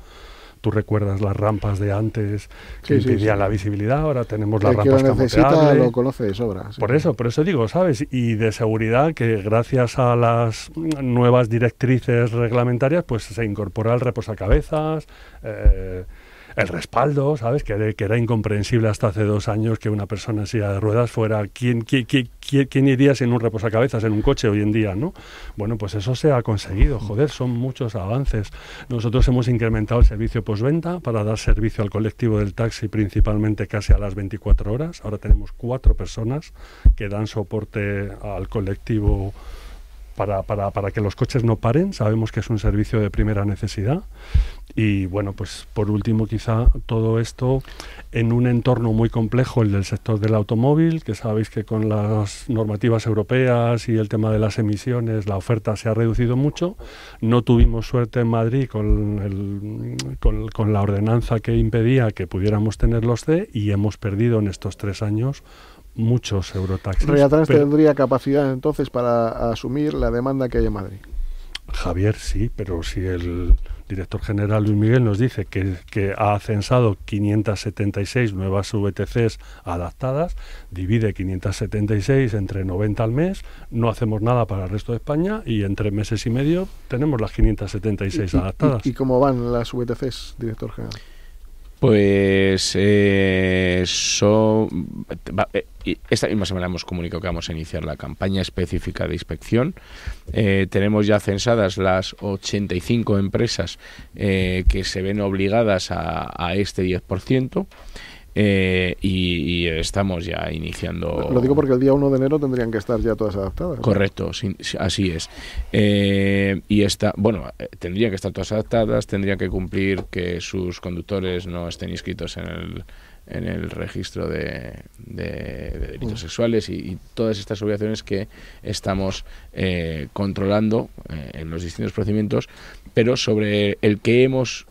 Tú recuerdas las rampas de antes que impedían la visibilidad, ahora tenemos las rampas camoteables.
Lo conoce de sobra. Sí.
Por eso digo, ¿sabes? Y de seguridad, que gracias a las nuevas directrices reglamentarias, pues se incorpora el reposacabezas, el respaldo, ¿sabes? Que era incomprensible hasta hace 2 años que una persona en silla de ruedas fuera... ¿Quién iría sin un reposacabezas en un coche hoy en día, no? Bueno, pues eso se ha conseguido, joder, son muchos avances. Nosotros hemos incrementado el servicio postventa para dar servicio al colectivo del taxi, principalmente casi a las 24 horas. Ahora tenemos 4 personas que dan soporte al colectivo para que los coches no paren. Sabemos que es un servicio de primera necesidad. Y bueno, pues por último, quizá todo esto en un entorno muy complejo, el del sector del automóvil, que sabéis que con las normativas europeas y el tema de las emisiones la oferta se ha reducido mucho. No tuvimos suerte en Madrid con la ordenanza que impedía que pudiéramos tener los C, y hemos perdido en estos 3 años muchos Eurotaxis.
Reatrans tendría capacidad entonces para asumir la demanda que hay en Madrid.
Javier, sí, pero si el director general Luis Miguel nos dice que ha censado 576 nuevas VTCs adaptadas, divide 576 entre 90 al mes, no hacemos nada para el resto de España y en 3 meses y medio tenemos las 576 adaptadas.
¿Y cómo van las VTCs, director general?
Pues esta misma semana hemos comunicado que vamos a iniciar la campaña específica de inspección. Tenemos ya censadas las 85 empresas que se ven obligadas a este 10%. Y estamos ya iniciando...
Lo digo porque el día 1 de enero tendrían que estar ya todas adaptadas, ¿no?
Correcto, sí, así es. Tendrían que estar todas adaptadas, tendrían que cumplir que sus conductores no estén inscritos en el registro de delitos sexuales y todas estas obligaciones que estamos controlando en los distintos procedimientos, pero sobre el que hemos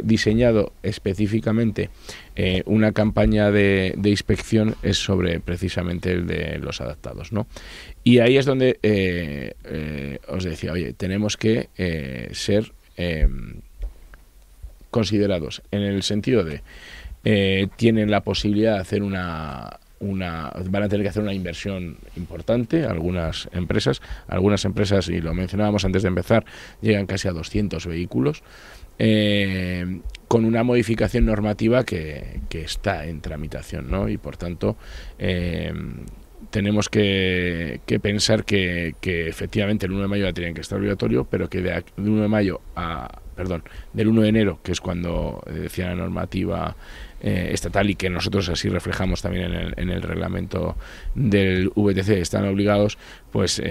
diseñado específicamente una campaña de inspección es sobre precisamente el de los adaptados, ¿no? Y ahí es donde os decía, oye, tenemos que ser considerados en el sentido de tienen la posibilidad de hacer van a tener que hacer una inversión importante, algunas empresas, y lo mencionábamos antes de empezar, llegan casi a 200 vehículos, con una modificación normativa que está en tramitación, ¿no? Y por tanto tenemos que pensar que efectivamente el 1 de mayo ya tienen que estar obligatorio, pero que del 1 de enero, que es cuando decía la normativa estatal y que nosotros así reflejamos también en el reglamento del VTC, están obligados, pues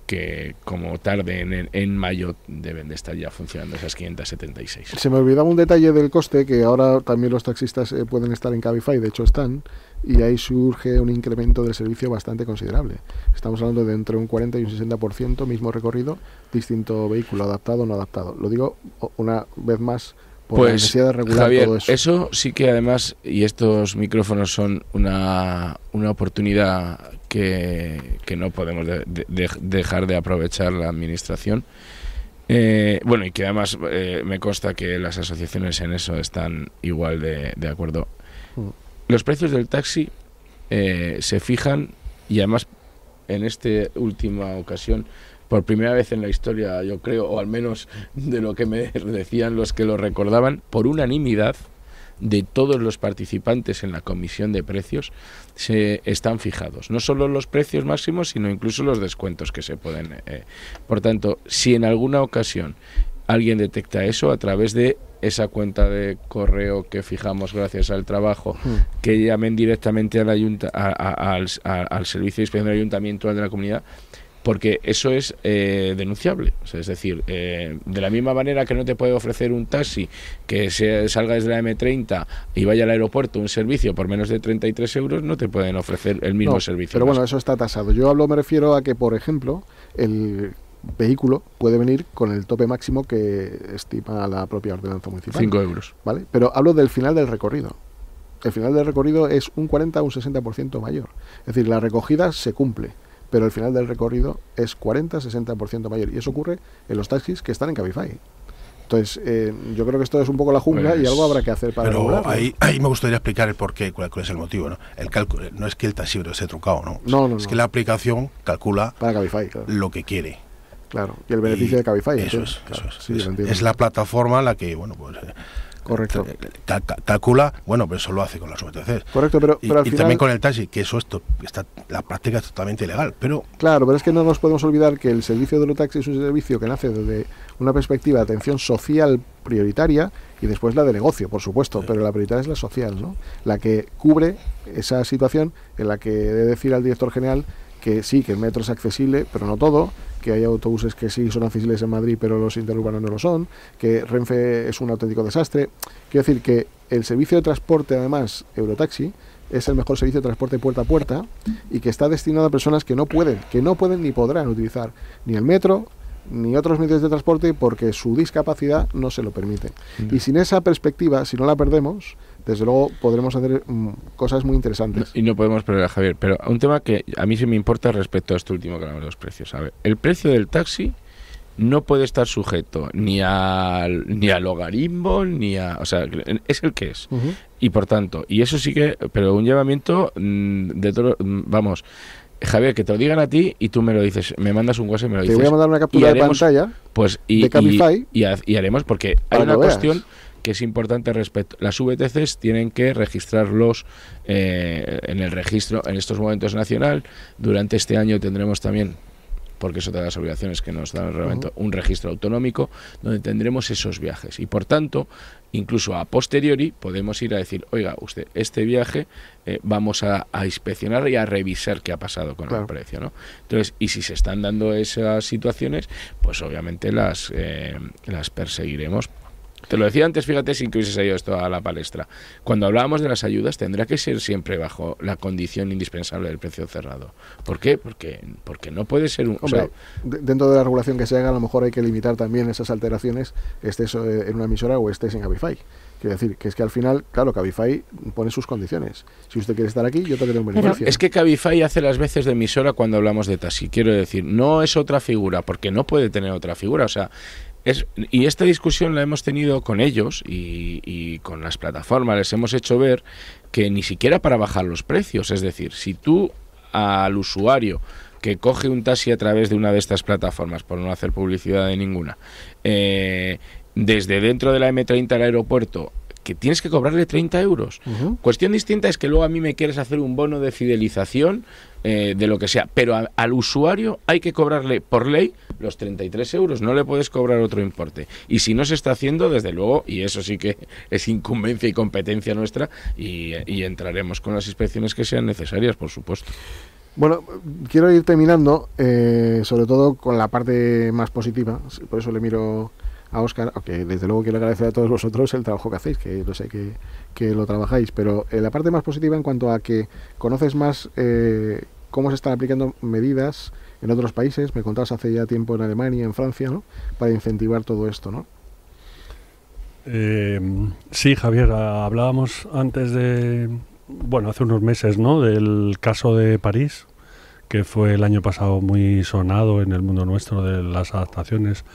que como tarde en mayo deben de estar ya funcionando esas 576.
Se me olvidaba un detalle del coste, que ahora también los taxistas pueden estar en Cabify, de hecho están, y ahí surge un incremento del servicio bastante considerable. Estamos hablando de entre un 40 y un 60%, mismo recorrido, distinto vehículo, adaptado o no adaptado. Lo digo una vez más por la necesidad de regular,
Javier,
todo eso.
Eso sí que además, y estos micrófonos son una oportunidad que no podemos dejar de aprovechar la administración. Y que además me consta que las asociaciones en eso están igual de acuerdo. Los precios del taxi se fijan, y además en esta última ocasión, por primera vez en la historia, yo creo, o al menos de lo que me decían los que lo recordaban, por unanimidad de todos los participantes en la comisión de precios están fijados. No solo los precios máximos, sino incluso los descuentos que se pueden. Por tanto, si en alguna ocasión alguien detecta eso a través de esa cuenta de correo que fijamos gracias al trabajo, que llamen directamente al servicio de inspección del ayuntamiento, al de la comunidad, porque eso es denunciable. O sea, es decir, de la misma manera que no te puede ofrecer un taxi que salga desde la M30 y vaya al aeropuerto un servicio por menos de 33 euros, no te pueden ofrecer el mismo servicio.
Pero bueno, eso está tasado. Me refiero a que, por ejemplo, el vehículo puede venir con el tope máximo que estima la propia ordenanza municipal.
5 euros.
¿Vale? Pero hablo del final del recorrido. El final del recorrido es un 40 o un 60% mayor. Es decir, la recogida se cumple, pero el final del recorrido es 40-60% mayor. Y eso ocurre en los taxis que están en Cabify. Entonces, yo creo que esto es un poco la jungla y algo habrá que hacer para regularlo.
Ahí me gustaría explicar el porqué, cuál es el motivo, ¿no? El cálculo no es que el taxímetro esté trucado, ¿no? Es que la aplicación calcula
para Cabify, claro,
lo que quiere.
Claro, y el beneficio de Cabify.
Eso
claro,
es.
Sí,
es la plataforma la que, bueno, pues...
Correcto.
Calcula, bueno, pero eso lo hace con las VTCs.
Correcto, pero al final,
también con el taxi, que la práctica es totalmente ilegal, pero...
Claro, pero es que no nos podemos olvidar que el servicio de Eurotaxi es un servicio que nace desde una perspectiva de atención social prioritaria y después la de negocio, por supuesto, pero la prioritaria es la social, ¿no? La que cubre esa situación en la que debe decir al director general que sí, que el metro es accesible, pero no todo, que hay autobuses que sí son accesibles en Madrid, pero los interurbanos no lo son, que Renfe es un auténtico desastre. Quiero decir que el servicio de transporte, además, Eurotaxi, es el mejor servicio de transporte puerta a puerta y que está destinado a personas que no pueden ni podrán utilizar ni el metro ni otros medios de transporte porque su discapacidad no se lo permite. Y sin esa perspectiva, si no la perdemos, desde luego podremos hacer cosas muy interesantes.
Y no podemos perder a Javier, pero un tema que a mí sí me importa respecto a esto último que hablamos de los precios. A ver, el precio del taxi no puede estar sujeto ni al logaritmo, o sea, es el que es. Y por tanto, y eso sí que, pero un llevamiento de todo, vamos, Javier, que te lo digan a ti y tú me lo dices, me mandas un WhatsApp y me lo dices.
Te voy a mandar una captura de pantalla
de
Cabify
y haremos, porque hay una cuestión que es importante respecto. Las VTCs tienen que registrarlos en el registro, en estos momentos nacional. Durante este año tendremos también, porque es otra de las obligaciones que nos da el reglamento, un registro autonómico donde tendremos esos viajes. Y por tanto, incluso a posteriori, podemos ir a decir, oiga, usted, este viaje vamos a inspeccionar y a revisar qué ha pasado con el precio, ¿no? Entonces, y si se están dando esas situaciones, pues obviamente las perseguiremos. Te lo decía antes, fíjate, sin que hubiese salido esto a la palestra. Cuando hablábamos de las ayudas, tendrá que ser siempre bajo la condición indispensable del precio cerrado. ¿Por qué? Porque no puede ser un...
Hombre, dentro de la regulación que se haga, a lo mejor hay que limitar también esas alteraciones, estés en una emisora o estés en Cabify. Quiero decir, que es que al final, claro, Cabify pone sus condiciones. Si usted quiere estar aquí, yo tengo que tener un beneficio.
Pero es que Cabify hace las veces de emisora cuando hablamos de taxi. Quiero decir, no es otra figura, porque no puede tener otra figura. O sea, y esta discusión la hemos tenido con ellos y con las plataformas. Les hemos hecho ver que ni siquiera para bajar los precios. Es decir, si tú al usuario que coge un taxi a través de una de estas plataformas, por no hacer publicidad de ninguna, desde dentro de la M30 al aeropuerto, que tienes que cobrarle 30 euros. Cuestión distinta es que luego a mí me quieres hacer un bono de fidelización de lo que sea, pero al usuario hay que cobrarle por ley los 33 euros, no le puedes cobrar otro importe. Y si no se está haciendo, desde luego, y eso sí que es incumbencia y competencia nuestra, y entraremos con las inspecciones que sean necesarias, por supuesto.
Bueno, quiero ir terminando, sobre todo con la parte más positiva, por eso le miro a Óscar, aunque desde luego quiero agradecer a todos vosotros el trabajo que hacéis, que lo sé que lo trabajáis, pero la parte más positiva en cuanto a que conoces más cómo se están aplicando medidas en otros países, me contabas hace ya tiempo en Alemania, en Francia, ¿no?, para incentivar todo esto, ¿no?
Sí, Javier, hablábamos antes hace unos meses, ¿no?, del caso de París, que fue el año pasado muy sonado en el mundo nuestro, de las adaptaciones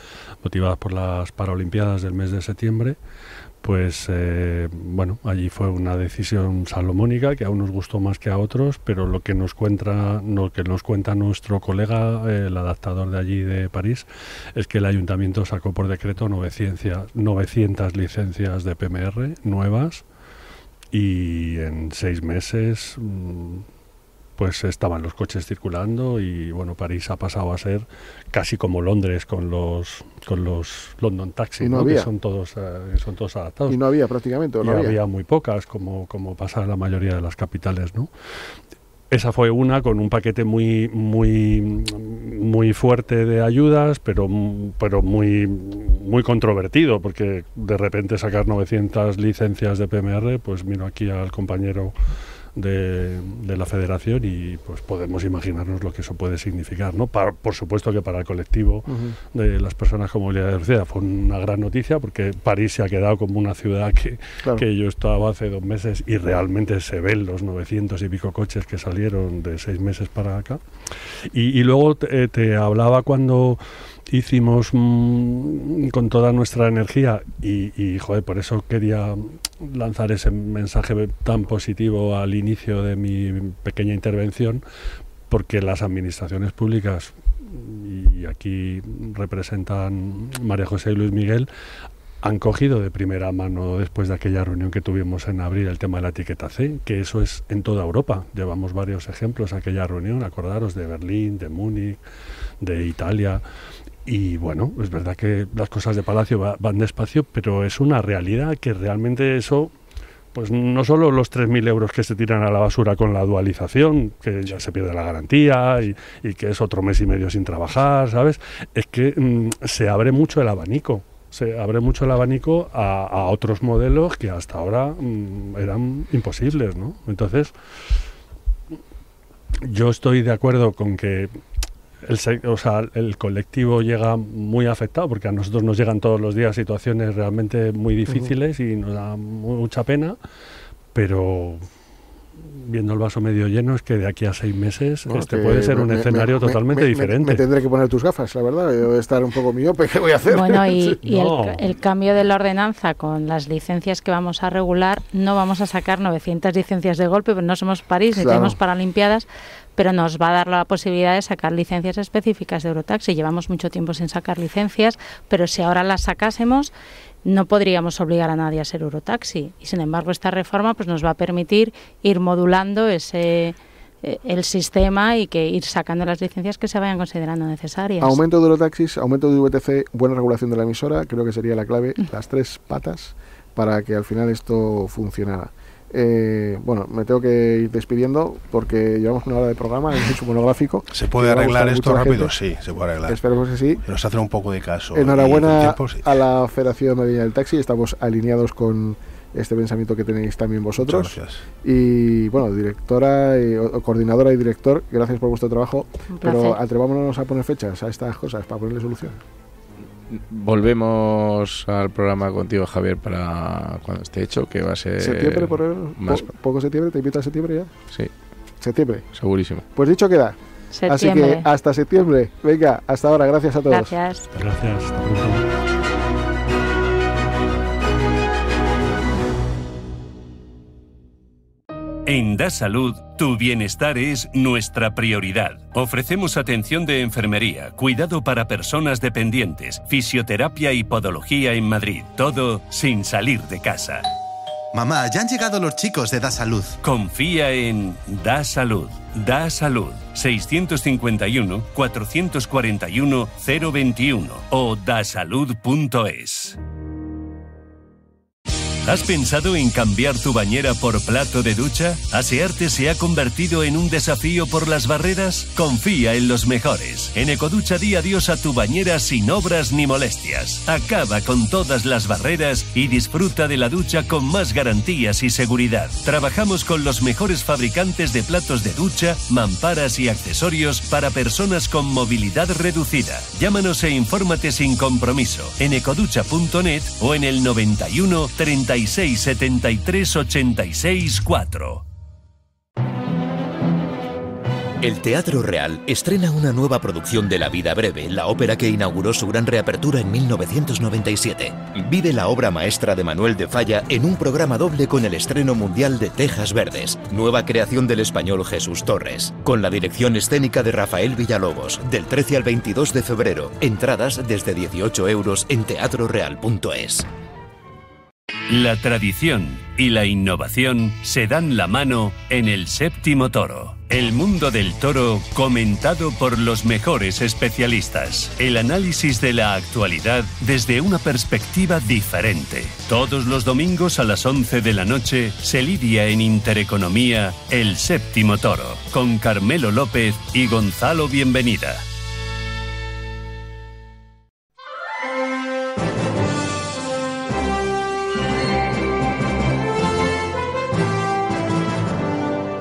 motivadas por las Paralimpiadas del mes de septiembre. Pues allí fue una decisión salomónica que a unos gustó más que a otros, pero lo que nos cuenta nuestro colega, el adaptador de allí de París, es que el ayuntamiento sacó por decreto 900 licencias de PMR nuevas y en 6 meses pues estaban los coches circulando y bueno, París ha pasado a ser casi como Londres con los London Taxi,
¿no? Que
son todos adaptados.
Y no había prácticamente, ¿o no
había muy pocas, como pasa en la mayoría de las capitales, ¿no? Esa fue una con un paquete muy fuerte de ayudas, pero muy controvertido, porque de repente sacar 900 licencias de PMR, pues miro aquí al compañero de la federación y pues podemos imaginarnos lo que eso puede significar, ¿no? Por supuesto que para el colectivo de las personas con movilidad reducida fue una gran noticia, porque París se ha quedado como una ciudad que yo estaba hace 2 meses y realmente se ven los 900 y pico coches que salieron de 6 meses para acá. Y luego te hablaba cuando hicimos con toda nuestra energía y joder, por eso quería lanzar ese mensaje tan positivo al inicio de mi pequeña intervención, porque las administraciones públicas, y aquí representan María José y Luis Miguel, han cogido de primera mano, después de aquella reunión que tuvimos en abril, el tema de la etiqueta C, que eso es en toda Europa. Llevamos varios ejemplos, aquella reunión, acordaros, de Berlín, de Múnich, de Italia. Y bueno, es verdad que las cosas de Palacio van despacio, pero es una realidad que realmente eso, pues no solo los 3.000 euros que se tiran a la basura con la dualización, que ya se pierde la garantía y que es otro mes y medio sin trabajar, ¿sabes? Es que se abre mucho el abanico. Se abre mucho el abanico a otros modelos que hasta ahora eran imposibles, ¿no? Entonces, yo estoy de acuerdo con que el colectivo llega muy afectado, porque a nosotros nos llegan todos los días situaciones realmente muy difíciles y nos da mucha pena, pero viendo el vaso medio lleno es que de aquí a 6 meses puede ser un escenario totalmente diferente.
Me tendré que poner tus gafas, la verdad, yo voy a estar un poco miope, ¿qué voy a hacer?
Bueno, el cambio de la ordenanza con las licencias que vamos a regular, no vamos a sacar 900 licencias de golpe, pero no somos París, ni tenemos Paralimpiadas, pero nos va a dar la posibilidad de sacar licencias específicas de Eurotaxi. Llevamos mucho tiempo sin sacar licencias, pero si ahora las sacásemos, no podríamos obligar a nadie a ser Eurotaxi. Y sin embargo, esta reforma pues nos va a permitir ir modulando el sistema y que ir sacando las licencias que se vayan considerando necesarias.
Aumento de Eurotaxis, aumento de VTC, buena regulación de la emisora, creo que sería la clave, las 3 patas para que al final esto funcionara. Bueno, me tengo que ir despidiendo porque llevamos 1 hora de programa, es mucho monográfico.
¿Se puede arreglar esto rápido? Sí, se puede arreglar.
Esperemos que sí.
Pero se hace un poco de caso.
Enhorabuena a la Federación Madrileña del Taxi, estamos alineados con este pensamiento que tenéis también vosotros.
Muchas gracias.
Y bueno, directora, coordinadora y director, gracias por vuestro trabajo. Pero atrevámonos a poner fechas a estas cosas para ponerle solución.
Volvemos al programa contigo, Javier, para cuando esté hecho, que va a ser...
¿Septiembre? ¿Poco septiembre? ¿Te invito a septiembre ya?
Sí.
¿Septiembre?
Segurísimo.
Pues dicho queda.
Septiembre.
Así que hasta septiembre. Venga, hasta ahora. Gracias a todos.
Gracias.
Gracias. Hasta pronto.
En Da Salud, tu bienestar es nuestra prioridad. Ofrecemos atención de enfermería, cuidado para personas dependientes, fisioterapia y podología en Madrid. Todo sin salir de casa.
Mamá, ya han llegado los chicos de Da Salud.
Confía en Da Salud. Da Salud. 651 441 021 o dasalud.es. ¿Has pensado en cambiar tu bañera por plato de ducha? ¿Asearte se ha convertido en un desafío por las barreras? Confía en los mejores. En Ecoducha di adiós a tu bañera sin obras ni molestias. Acaba con todas las barreras y disfruta de la ducha con más garantías y seguridad. Trabajamos con los mejores fabricantes de platos de ducha, mamparas y accesorios para personas con movilidad reducida. Llámanos e infórmate sin compromiso en ecoducha.net o en el 91 36 73 86 4.
El Teatro Real estrena una nueva producción de La vida breve, la ópera que inauguró su gran reapertura en 1997. Vive la obra maestra de Manuel de Falla en un programa doble con el estreno mundial de Tejas Verdes, nueva creación del español Jesús Torres, con la dirección escénica de Rafael Villalobos, del 13 al 22 de febrero. Entradas desde 18 € en teatroreal.es.
La tradición y la innovación se dan la mano en El Séptimo Toro. El mundo del toro comentado por los mejores especialistas. El análisis de la actualidad desde una perspectiva diferente. Todos los domingos a las 11 de la noche se lidia en Intereconomía El Séptimo Toro con Carmelo López y Gonzalo Bienvenida.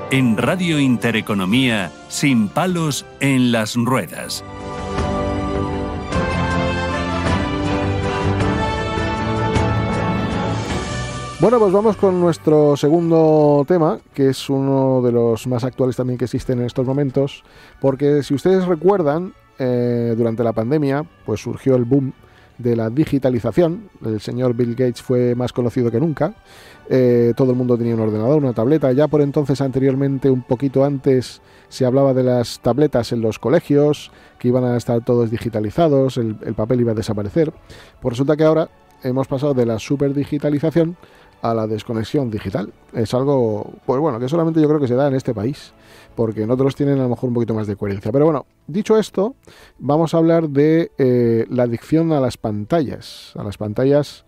En Radio Intereconomía, Sin palos en las ruedas.
Bueno, pues vamos con nuestro segundo tema, que es uno de los más actuales también que existen en estos momentos, porque si ustedes recuerdan, durante la pandemia, pues surgió el boom de la digitalización. El señor Bill Gates fue más conocido que nunca. Todo el mundo tenía un ordenador, una tableta. Ya por entonces, anteriormente, un poquito antes, se hablaba de las tabletas en los colegios, que iban a estar todos digitalizados, el papel iba a desaparecer. Pues resulta que ahora hemos pasado de la superdigitalización a la desconexión digital. Es algo, pues bueno, que solamente yo creo que se da en este país, porque en otros tienen a lo mejor un poquito más de coherencia. Pero bueno, dicho esto, vamos a hablar de la adicción a las pantallas. A las pantallas,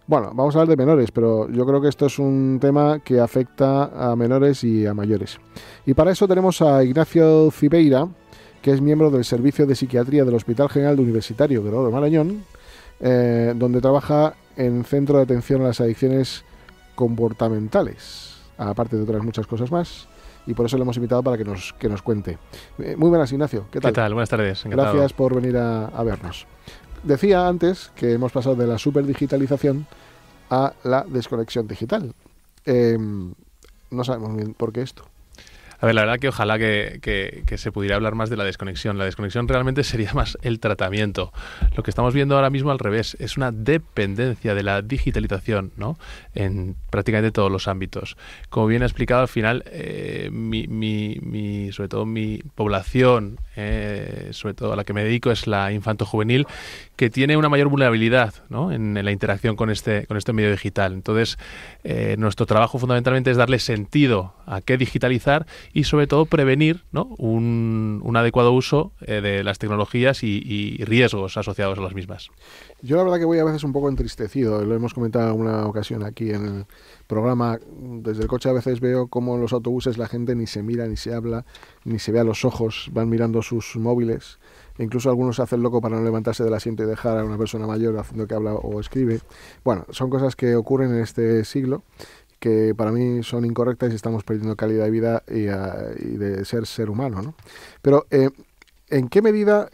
bueno, vamos a hablar de menores, pero yo creo que esto es un tema que afecta a menores y a mayores. Y para eso tenemos a Ignacio Cibeira, que es miembro del Servicio de Psiquiatría del Hospital General Universitario de Marañón, donde trabaja en Centro de Atención a las Adicciones Comportamentales, aparte de otras muchas cosas más. Y por eso le hemos invitado para que nos cuente. Muy buenas, Ignacio. ¿Qué tal?
¿Qué tal? Buenas tardes. Encantado.
Gracias por venir a vernos. Decía antes que hemos pasado de la superdigitalización a la desconexión digital. No sabemos bien por qué esto.
A ver, la verdad que ojalá que se pudiera hablar más de la desconexión. La desconexión realmente sería más el tratamiento. Lo que estamos viendo ahora mismo al revés es una dependencia de la digitalización, ¿no? En prácticamente todos los ámbitos. Como bien ha explicado, al final, sobre todo mi población, sobre todo a la que me dedico, es la infanto-juvenil, que tiene una mayor vulnerabilidad, ¿no? en la interacción con este medio digital. Entonces, nuestro trabajo fundamentalmente es darle sentido a qué digitalizar y sobre todo prevenir, ¿no? un adecuado uso de las tecnologías y riesgos asociados a las mismas.
Yo la verdad que voy a veces un poco entristecido, lo hemos comentado en una ocasión aquí en el programa. Desde el coche a veces veo cómo en los autobuses la gente ni se mira, ni se habla, ni se ve a los ojos, van mirando sus móviles. Incluso algunos se hacen loco para no levantarse del asiento y dejar a una persona mayor haciendo que habla o escribe. Bueno, son cosas que ocurren en este siglo, que para mí son incorrectas y estamos perdiendo calidad de vida y de ser humano, ¿no? Pero, ¿en qué medida,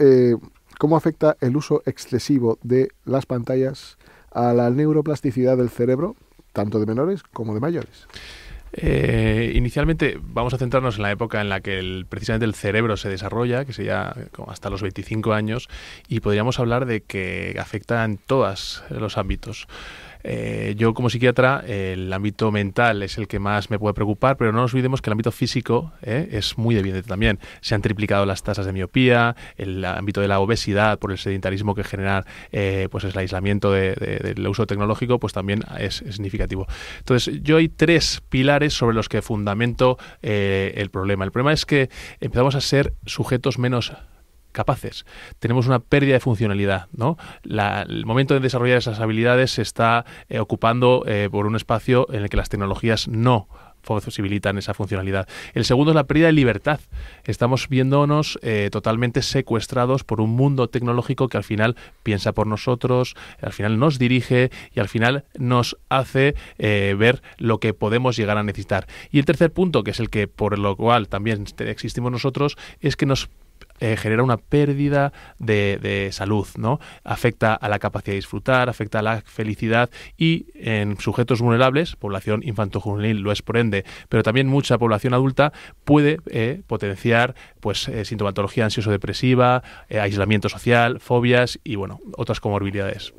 cómo afecta el uso excesivo de las pantallas a la neuroplasticidad del cerebro, tanto de menores como de mayores?
Inicialmente vamos a centrarnos en la época en la que precisamente el cerebro se desarrolla, que sería hasta los 25 años, y podríamos hablar de que afecta en todos los ámbitos. Yo como psiquiatra, el ámbito mental es el que más me puede preocupar, pero no nos olvidemos que el ámbito físico es muy evidente también. Se han triplicado las tasas de miopía, el ámbito de la obesidad por el sedentarismo que genera pues el aislamiento del uso tecnológico, pues también es significativo. Entonces, yo hay 3 pilares sobre los que fundamento el problema. El problema es que empezamos a ser sujetos menos capaces. Tenemos una pérdida de funcionalidad, ¿no? El momento de desarrollar esas habilidades se está ocupando por un espacio en el que las tecnologías no posibilitan esa funcionalidad. El segundo es la pérdida de libertad. Estamos viéndonos totalmente secuestrados por un mundo tecnológico que al final piensa por nosotros, al final nos dirige y al final nos hace ver lo que podemos llegar a necesitar. Y el tercer punto, que es el que por lo cual también existimos nosotros, es que nos genera una pérdida de salud, ¿no? Afecta a la capacidad de disfrutar, afecta a la felicidad y en sujetos vulnerables, población infanto-juvenil lo es por ende, pero también mucha población adulta puede potenciar pues sintomatología ansioso-depresiva, aislamiento social, fobias y bueno, otras comorbilidades.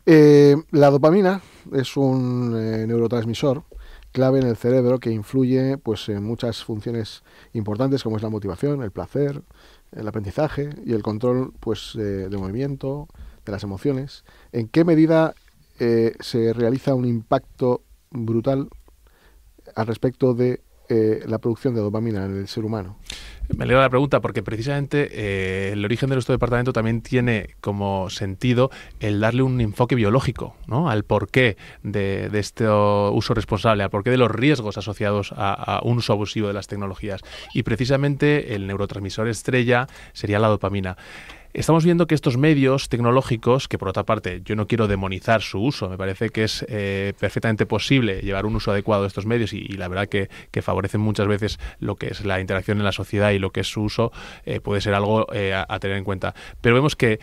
La dopamina es un neurotransmisor clave en el cerebro que influye pues en muchas funciones importantes como es la motivación, el placer, el aprendizaje y el control pues de movimiento, de las emociones. ¿En qué medida se realiza un impacto brutal al respecto de la producción de dopamina en el ser humano.
Me alegro de la pregunta porque precisamente el origen de nuestro departamento también tiene como sentido el darle un enfoque biológico, ¿no?, al porqué de este uso responsable, al porqué de los riesgos asociados a un uso abusivo de las tecnologías. Y precisamente el neurotransmisor estrella sería la dopamina. Estamos viendo que estos medios tecnológicos, que por otra parte yo no quiero demonizar su uso, me parece que es perfectamente posible llevar un uso adecuado de estos medios y la verdad que favorecen muchas veces lo que es la interacción en la sociedad y lo que es su uso, puede ser algo a tener en cuenta. Pero vemos que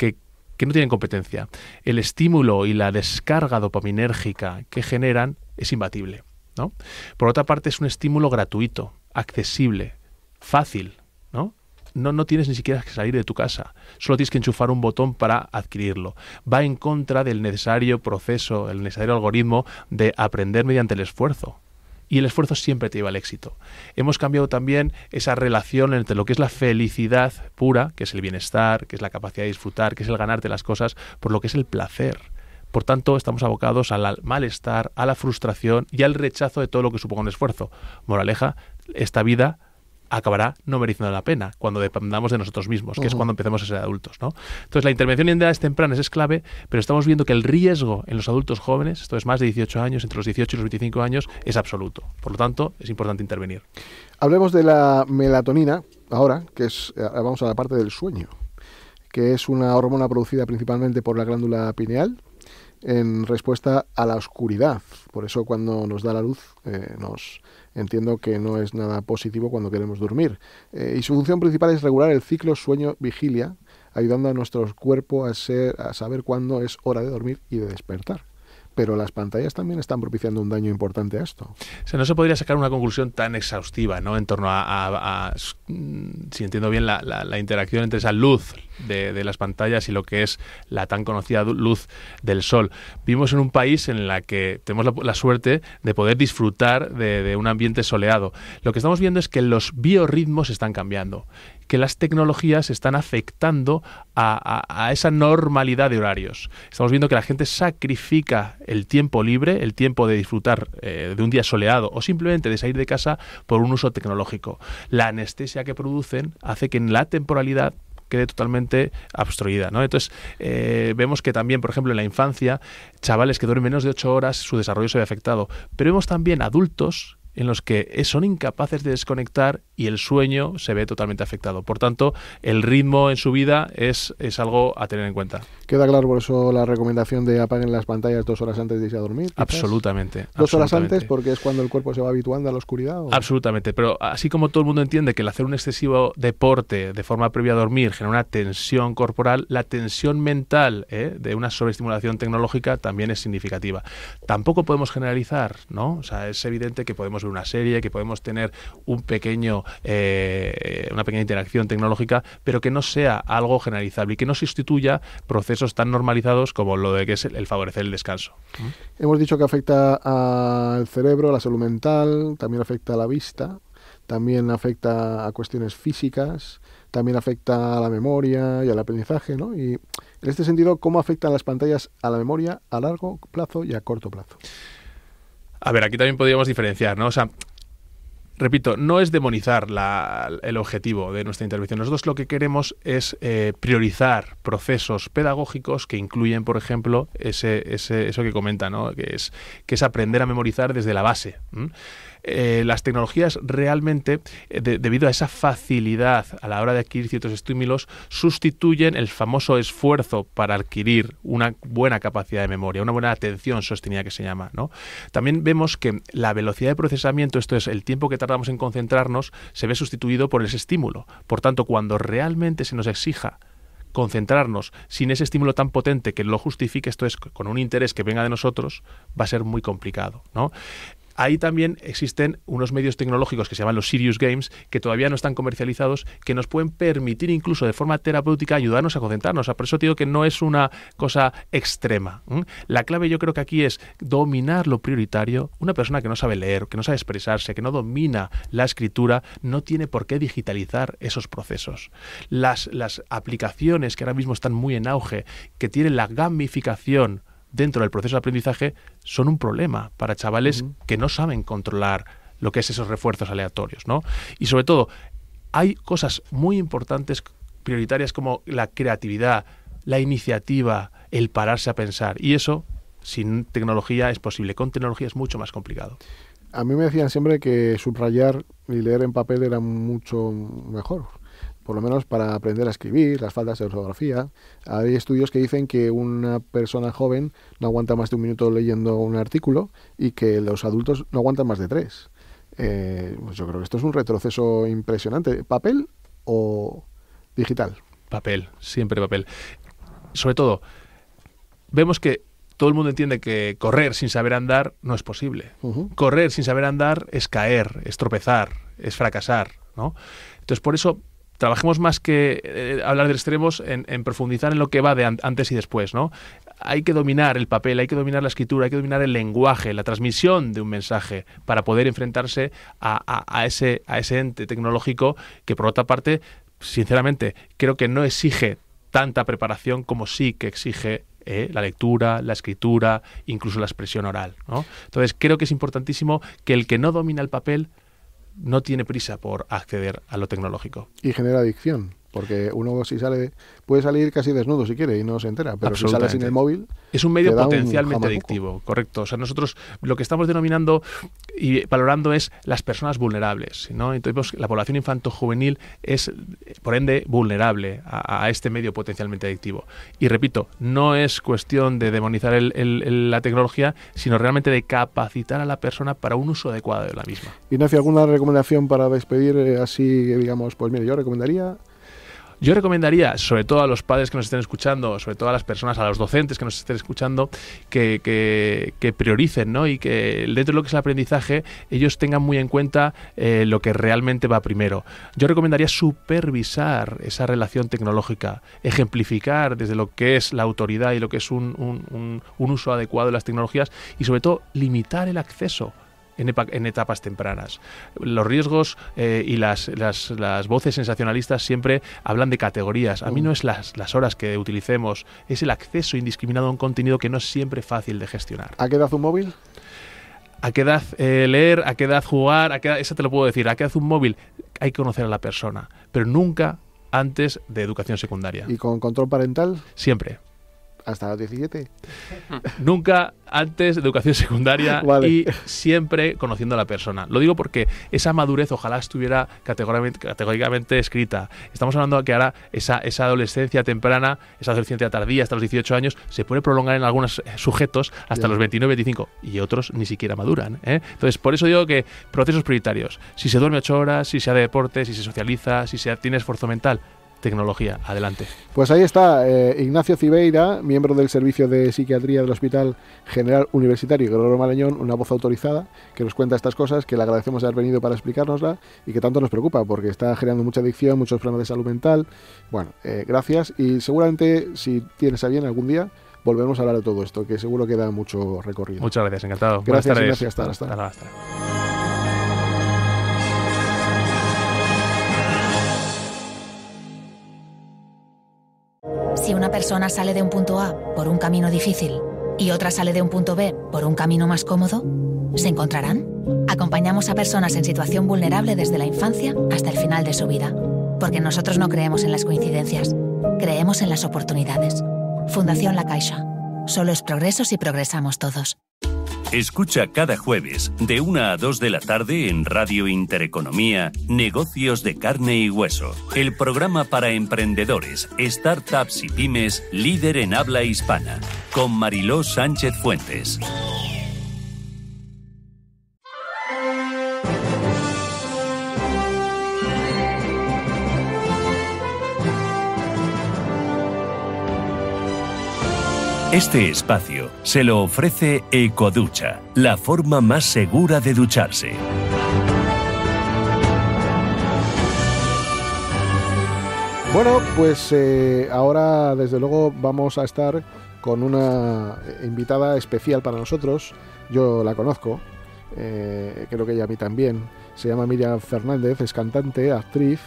no tienen competencia. El estímulo y la descarga dopaminérgica que generan es imbatible, ¿no? Por otra parte es un estímulo gratuito, accesible, fácil, ¿no? No tienes ni siquiera que salir de tu casa, solo tienes que enchufar un botón para adquirirlo. Va en contra del necesario proceso, el necesario algoritmo de aprender mediante el esfuerzo. Y el esfuerzo siempre te lleva al éxito. Hemos cambiado también esa relación entre lo que es la felicidad pura, que es el bienestar, que es la capacidad de disfrutar, que es el ganarte las cosas, por lo que es el placer. Por tanto, estamos abocados al malestar, a la frustración y al rechazo de todo lo que suponga un esfuerzo. Moraleja, esta vida acabará no mereciendo la pena cuando dependamos de nosotros mismos, que es cuando empecemos a ser adultos, ¿no? Entonces, la intervención en edades tempranas es clave, pero estamos viendo que el riesgo en los adultos jóvenes, esto es más de 18 años, entre los 18 y los 25 años, es absoluto. Por lo tanto, es importante intervenir.
Hablemos de la melatonina ahora, que es, vamos a la parte del sueño, que es una hormona producida principalmente por la glándula pineal en respuesta a la oscuridad. Por eso cuando nos da la luz entiendo que no es nada positivo cuando queremos dormir. Y su función principal es regular el ciclo sueño-vigilia, ayudando a nuestro cuerpo a saber cuándo es hora de dormir y de despertar. Pero las pantallas también están propiciando un daño importante a esto.
O sea, no se podría sacar una conclusión tan exhaustiva, ¿no?, en torno a si entiendo bien, la interacción entre esa luz de las pantallas y lo que es la tan conocida luz del sol. Vivimos en un país en el que tenemos la suerte de poder disfrutar de un ambiente soleado. Lo que estamos viendo es que los biorritmos están cambiando, que las tecnologías están afectando a esa normalidad de horarios. Estamos viendo que la gente sacrifica el tiempo libre, el tiempo de disfrutar de un día soleado o simplemente de salir de casa por un uso tecnológico. La anestesia que producen hace que en la temporalidad quede totalmente obstruida, ¿no? Entonces, vemos que también, por ejemplo, en la infancia, chavales que duermen menos de 8 horas, su desarrollo se ve afectado. Pero vemos también adultos en los que son incapaces de desconectar y el sueño se ve totalmente afectado. Por tanto, el ritmo en su vida es algo a tener en cuenta.
Queda claro por eso la recomendación de apaguen las pantallas 2 horas antes de irse a dormir. ¿Quizás?
Absolutamente.
2 horas antes porque es cuando el cuerpo se va habituando a la oscuridad. ¿O?
Absolutamente. Pero así como todo el mundo entiende que el hacer un excesivo deporte de forma previa a dormir genera una tensión corporal, la tensión mental de una sobreestimulación tecnológica también es significativa. Tampoco podemos generalizar, ¿no? O sea, es evidente que podemos ver una serie, que podemos tener una pequeña interacción tecnológica, pero que no sea algo generalizable y que no sustituya procesos tan normalizados como lo de que es el favorecer el descanso.
Hemos dicho que afecta al cerebro, a la salud mental, también afecta a la vista, también afecta a cuestiones físicas, también afecta a la memoria y al aprendizaje, ¿no? Y en este sentido, ¿cómo afectan las pantallas a la memoria a largo plazo y a corto plazo?
A ver, aquí también podríamos diferenciar, ¿no? O sea, repito, no es demonizar el objetivo de nuestra intervención. Nosotros lo que queremos es priorizar procesos pedagógicos que incluyen, por ejemplo, eso que comenta, ¿no? que es aprender a memorizar desde la base. Las tecnologías realmente, debido a esa facilidad a la hora de adquirir ciertos estímulos, sustituyen el famoso esfuerzo para adquirir una buena capacidad de memoria, una buena atención sostenida que se llama, ¿no? También vemos que la velocidad de procesamiento, esto es el tiempo que tardamos en concentrarnos, se ve sustituido por ese estímulo. Por tanto, cuando realmente se nos exija concentrarnos sin ese estímulo tan potente que lo justifique, esto es con un interés que venga de nosotros, va a ser muy complicado, ¿no? Ahí también existen unos medios tecnológicos que se llaman los Serious Games, que todavía no están comercializados, que nos pueden permitir incluso de forma terapéutica ayudarnos a concentrarnos. Por eso digo que no es una cosa extrema. La clave yo creo que aquí es dominar lo prioritario. Una persona que no sabe leer, que no sabe expresarse, que no domina la escritura, no tiene por qué digitalizar esos procesos. Las aplicaciones que ahora mismo están muy en auge, que tienen la gamificación dentro del proceso de aprendizaje son un problema para chavales que no saben controlar lo que es esos refuerzos aleatorios, ¿no? Y sobre todo, hay cosas muy importantes, prioritarias, como la creatividad, la iniciativa, el pararse a pensar. Y eso, sin tecnología, es posible. Con tecnología es mucho más complicado.
A mí me decían siempre que subrayar y leer en papel era mucho mejor, por lo menos para aprender a escribir, las faltas de ortografía. Hay estudios que dicen que una persona joven no aguanta más de un minuto leyendo un artículo y que los adultos no aguantan más de 3. Pues yo creo que esto es un retroceso impresionante. ¿Papel o digital?
Papel, siempre papel. Sobre todo, vemos que todo el mundo entiende que correr sin saber andar no es posible. Correr sin saber andar es caer, es tropezar, es fracasar, ¿no? Entonces, por eso trabajemos más que hablar de extremos en profundizar en lo que va de antes y después, ¿no? Hay que dominar el papel, hay que dominar la escritura, hay que dominar el lenguaje, la transmisión de un mensaje para poder enfrentarse a ese ente tecnológico que, por otra parte, sinceramente, creo que no exige tanta preparación como sí que exige la lectura, la escritura, incluso la expresión oral, ¿no? Entonces, creo que es importantísimo que el que no domina el papel no tiene prisa por acceder a lo tecnológico.
Y genera adicción, porque uno si sale, puede salir casi desnudo si quiere y no se entera, pero si sale sin el móvil...
Es un medio potencialmente adictivo, correcto. O sea, nosotros lo que estamos denominando y valorando es las personas vulnerables, ¿no? Entonces, la población infanto-juvenil es, por ende, vulnerable a este medio potencialmente adictivo. Y repito, no es cuestión de demonizar la tecnología, sino realmente de capacitar a la persona para un uso adecuado de la misma.
Ignacio, ¿alguna recomendación para despedir así, digamos? Pues mire, yo recomendaría,
sobre todo a los padres que nos estén escuchando, sobre todo a las personas, a los docentes que nos estén escuchando, que prioricen, ¿no? Y que dentro de lo que es el aprendizaje ellos tengan muy en cuenta lo que realmente va primero. Yo recomendaría supervisar esa relación tecnológica, ejemplificar desde lo que es la autoridad y lo que es un uso adecuado de las tecnologías y sobre todo limitar el acceso en etapas tempranas. Los riesgos y las voces sensacionalistas siempre hablan de categorías. A mí no es las horas que utilicemos, es el acceso indiscriminado a un contenido que no es siempre fácil de gestionar.
¿A qué edad un móvil?
¿A qué edad leer? ¿A qué edad jugar? Eso te lo puedo decir. ¿A qué edad un móvil? Hay que conocer a la persona, pero nunca antes de educación secundaria.
¿Y con control parental?
Siempre.
¿Hasta los 17?
Nunca antes de educación secundaria. Vale. Y siempre conociendo a la persona. Lo digo porque esa madurez ojalá estuviera categóricamente escrita. Estamos hablando de que ahora esa adolescencia temprana, esa adolescencia tardía hasta los 18 años, se puede prolongar en algunos sujetos hasta los 29, 25 y otros ni siquiera maduran, ¿eh? Entonces, por eso digo que procesos prioritarios. Si se duerme 8 horas, si se hace deporte, si se socializa, si se tiene esfuerzo mental, tecnología, adelante.
Pues ahí está Ignacio Cibeira, miembro del Servicio de Psiquiatría del Hospital General Universitario Gregorio Marañón, una voz autorizada que nos cuenta estas cosas, que le agradecemos de haber venido para explicárnosla y que tanto nos preocupa porque está generando mucha adicción, muchos problemas de salud mental. Bueno, gracias y seguramente si tienes a bien algún día volveremos a hablar de todo esto, que seguro que da mucho recorrido.
Muchas gracias, encantado.
Gracias, Ignacio, hasta.
Si una persona sale de un punto A por un camino difícil y otra sale de un punto B por un camino más cómodo, ¿se encontrarán? Acompañamos a personas en situación vulnerable desde la infancia hasta el final de su vida, porque nosotros no creemos en las coincidencias, creemos en las oportunidades. Fundación La Caixa. Solo es progreso si progresamos todos.
Escucha cada jueves de 1 a 2 de la tarde en Radio Intereconomía Negocios de Carne y Hueso, el programa para emprendedores, startups y pymes líder en habla hispana, con Mariló Sánchez Fuentes. Este espacio se lo ofrece Ecoducha, la forma más segura de ducharse.
Bueno, pues ahora desde luego vamos a estar con una invitada especial para nosotros. Yo la conozco, creo que ella a mí también. Se llama Miriam Fernández, es cantante, actriz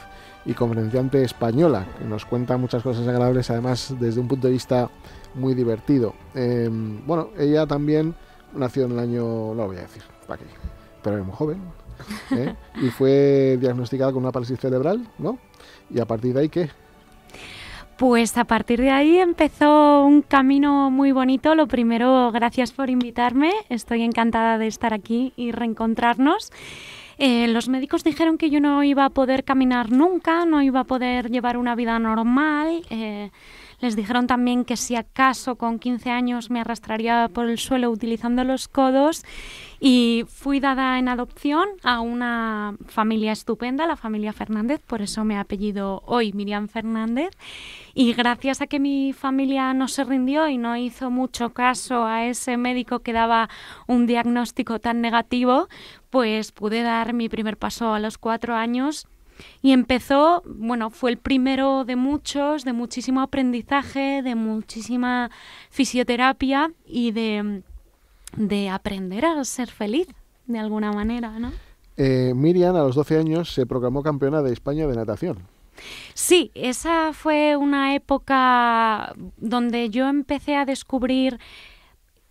y conferenciante española, que nos cuenta muchas cosas agradables, además desde un punto de vista muy divertido. Bueno, ella también nació en el año, no lo voy a decir, ¿para qué? Pero era muy joven, y fue diagnosticada con una parálisis cerebral, ¿no? Y a partir de ahí, ¿qué?
Pues a partir de ahí empezó un camino muy bonito. Lo primero, gracias por invitarme. Estoy encantada de estar aquí y reencontrarnos. Los médicos dijeron que yo no iba a poder caminar nunca, no iba a poder llevar una vida normal. Les dijeron también que si acaso con 15 años me arrastraría por el suelo utilizando los codos, y fui dada en adopción a una familia estupenda, la familia Fernández, por eso me apellido hoy Miriam Fernández, y gracias a que mi familia no se rindió y no hizo mucho caso a ese médico que daba un diagnóstico tan negativo, pues pude dar mi primer paso a los 4 años. Y empezó, bueno, fue el primero de muchos, de muchísimo aprendizaje, de muchísima fisioterapia y de aprender a ser feliz, de alguna manera, ¿no?
Miriam, a los 12 años, se proclamó campeona de España de natación.
Sí, esa fue una época donde yo empecé a descubrir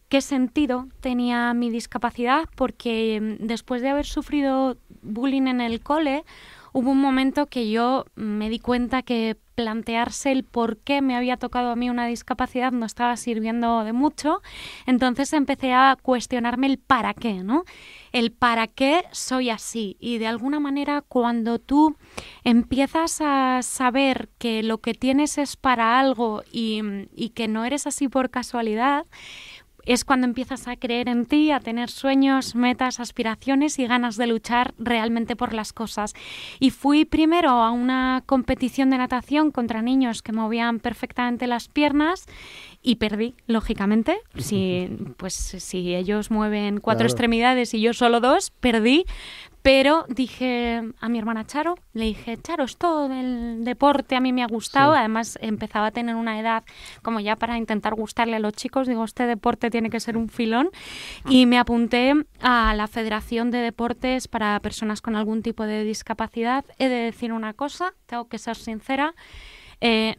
qué sentido tenía mi discapacidad, porque después de haber sufrido bullying en el cole, hubo un momento que yo me di cuenta que plantearse el por qué me había tocado a mí una discapacidad no estaba sirviendo de mucho. Entonces empecé a cuestionarme el para qué, ¿no? El para qué soy así. Y de alguna manera, cuando tú empiezas a saber que lo que tienes es para algo y que no eres así por casualidad, es cuando empiezas a creer en ti, a tener sueños, metas, aspiraciones y ganas de luchar realmente por las cosas. Y fui primero a una competición de natación contra niños que movían perfectamente las piernas y perdí, lógicamente. Si ellos mueven 4 extremidades y yo solo 2, perdí. Pero dije a mi hermana Charo, le dije, Charo, esto del deporte a mí me ha gustado. Sí. Además, empezaba a tener una edad como ya para intentar gustarle a los chicos. Digo, este deporte tiene que ser un filón. Y me apunté a la Federación de Deportes para Personas con algún tipo de discapacidad. He de decir una cosa, tengo que ser sincera.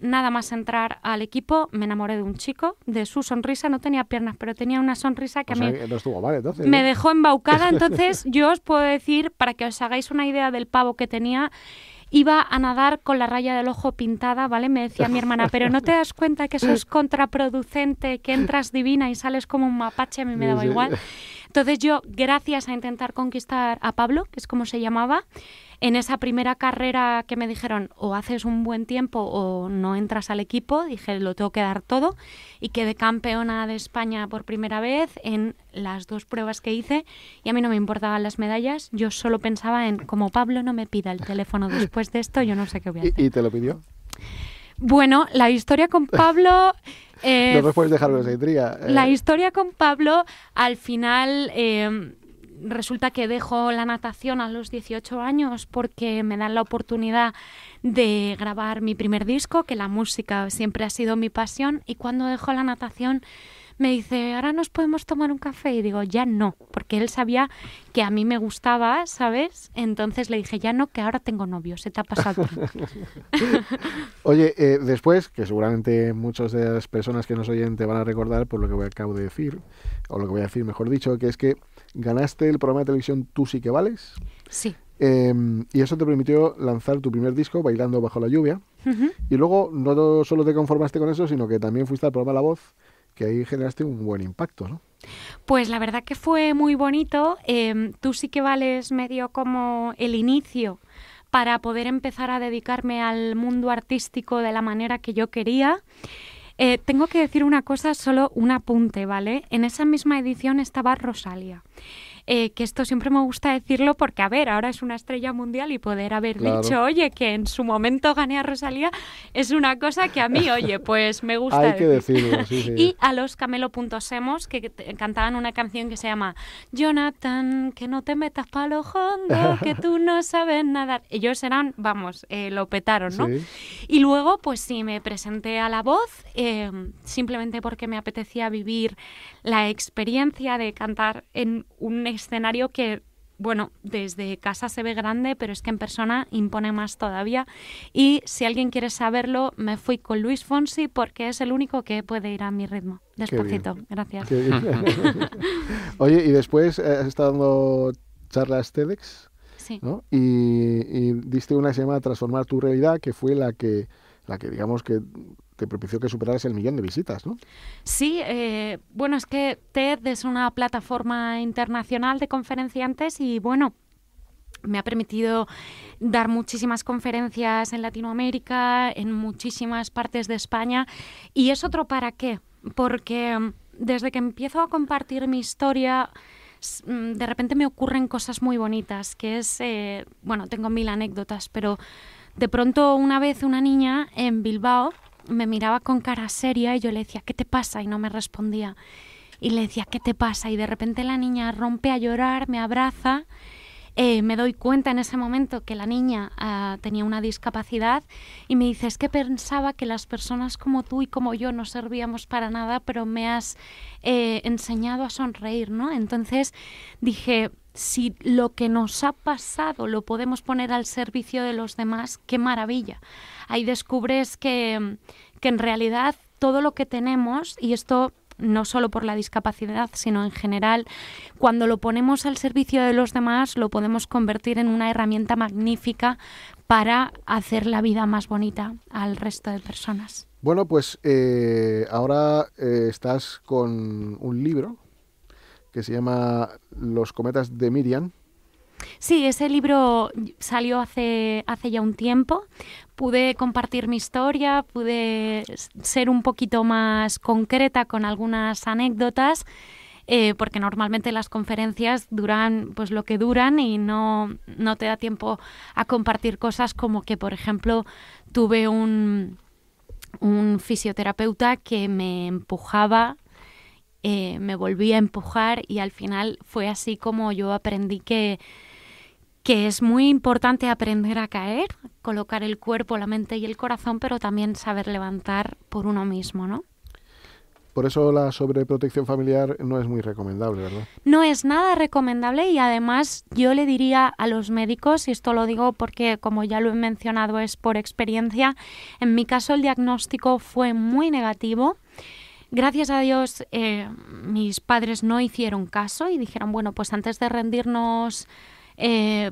Nada más entrar al equipo me enamoré de un chico, de su sonrisa. No tenía piernas, pero tenía una sonrisa que a mí
no estuvo mal, entonces,
me dejó embaucada. Entonces yo os puedo decir, para que os hagáis una idea del pavo que tenía, iba a nadar con la raya del ojo pintada, ¿vale? Me decía mi hermana, pero ¿no te das cuenta que eso es contraproducente, que entras divina y sales como un mapache? A mí me daba igual. Entonces yo, gracias a intentar conquistar a Pablo, que es como se llamaba, en esa primera carrera que me dijeron o haces un buen tiempo o no entras al equipo, dije lo tengo que dar todo y quedé campeona de España por primera vez en las 2 pruebas que hice, y a mí no me importaban las medallas, yo solo pensaba en como Pablo no me pida el teléfono después de esto, yo no sé qué voy a hacer.
¿Y te lo pidió?
Bueno, la historia con Pablo...
no me puedes dejar esa intriga.
La historia con Pablo, al final... resulta que dejo la natación a los 18 años porque me dan la oportunidad de grabar mi primer disco, que la música siempre ha sido mi pasión, y cuando dejo la natación me dice, ahora nos podemos tomar un café, y digo, ya no, porque él sabía que a mí me gustaba, ¿sabes? Entonces le dije, ya no, que ahora tengo novio, se te ha pasado.
Oye, después, que seguramente muchas de las personas que nos oyen te van a recordar por lo que acabo de decir, o lo que voy a decir mejor dicho, que es que ganaste el programa de televisión Tú sí que vales.
Sí.
Y eso te permitió lanzar tu primer disco, Bailando bajo la lluvia. Uh-huh. Y luego no solo te conformaste con eso, sino que también fuiste al programa La Voz, que ahí generaste un buen impacto, ¿no?
Pues la verdad que fue muy bonito. Tú sí que vales medio como el inicio para poder empezar a dedicarme al mundo artístico de la manera que yo quería. Tengo que decir una cosa, solo un apunte, ¿vale? En esa misma edición estaba Rosalía. Que esto siempre me gusta decirlo porque, a ver, ahora es una estrella mundial y poder haber dicho, oye, que en su momento gané a Rosalía, es una cosa que a mí, oye, pues me gusta
Hay que decirlo, sí, sí.
Y a los Camelo.semos, que cantaban una canción que se llama Jonathan, que no te metas pa' lo hondo, que tú no sabes nadar. Ellos eran, vamos, lo petaron, ¿no? Sí. Y luego, pues sí, me presenté a La Voz, simplemente porque me apetecía vivir la experiencia de cantar en un escenario que bueno, desde casa se ve grande, pero es que en persona impone más todavía. Y si alguien quiere saberlo, me fui con Luis Fonsi porque es el único que puede ir a mi ritmo. Despacito, gracias.
Oye, y después has estado dando charlas TEDx,
sí,
¿no? Y diste una que se llama Transformar tu realidad, que fue la que digamos que te propició que superaras el 1.000.000 de visitas, ¿no?
Sí, bueno, es que TED es una plataforma internacional de conferenciantes y, bueno, me ha permitido dar muchísimas conferencias en Latinoamérica, en muchísimas partes de España. ¿Y es otro para qué? Porque desde que empiezo a compartir mi historia, de repente me ocurren cosas muy bonitas, que es, bueno, tengo 1000 anécdotas, pero de pronto una vez una niña en Bilbao me miraba con cara seria y yo le decía, ¿qué te pasa? Y no me respondía. Y le decía, ¿qué te pasa? Y de repente la niña rompe a llorar, me abraza. Me doy cuenta en ese momento que la niña tenía una discapacidad y me dice, es que pensaba que las personas como tú y como yo no servíamos para nada, pero me has enseñado a sonreír, ¿no? Entonces dije, si lo que nos ha pasado lo podemos poner al servicio de los demás, qué maravilla. Ahí descubres que en realidad todo lo que tenemos, y esto no solo por la discapacidad, sino en general, cuando lo ponemos al servicio de los demás, lo podemos convertir en una herramienta magnífica para hacer la vida más bonita al resto de personas.
Bueno, pues ahora estás con un libro que se llama Los cometas de Miriam.
Sí, ese libro salió hace ya un tiempo. Pude compartir mi historia, pude ser un poquito más concreta con algunas anécdotas, porque normalmente las conferencias duran pues lo que duran y no te da tiempo a compartir cosas como que, por ejemplo, tuve un fisioterapeuta que me empujaba, me volvía a empujar y al final fue así como yo aprendí que es muy importante aprender a caer, colocar el cuerpo, la mente y el corazón, pero también saber levantar por uno mismo, ¿no?
Por eso la sobreprotección familiar no es muy recomendable, ¿verdad?
No es nada recomendable y además yo le diría a los médicos, y esto lo digo porque como ya lo he mencionado es por experiencia, en mi caso el diagnóstico fue muy negativo. Gracias a Dios mis padres no hicieron caso y dijeron, bueno, pues antes de rendirnos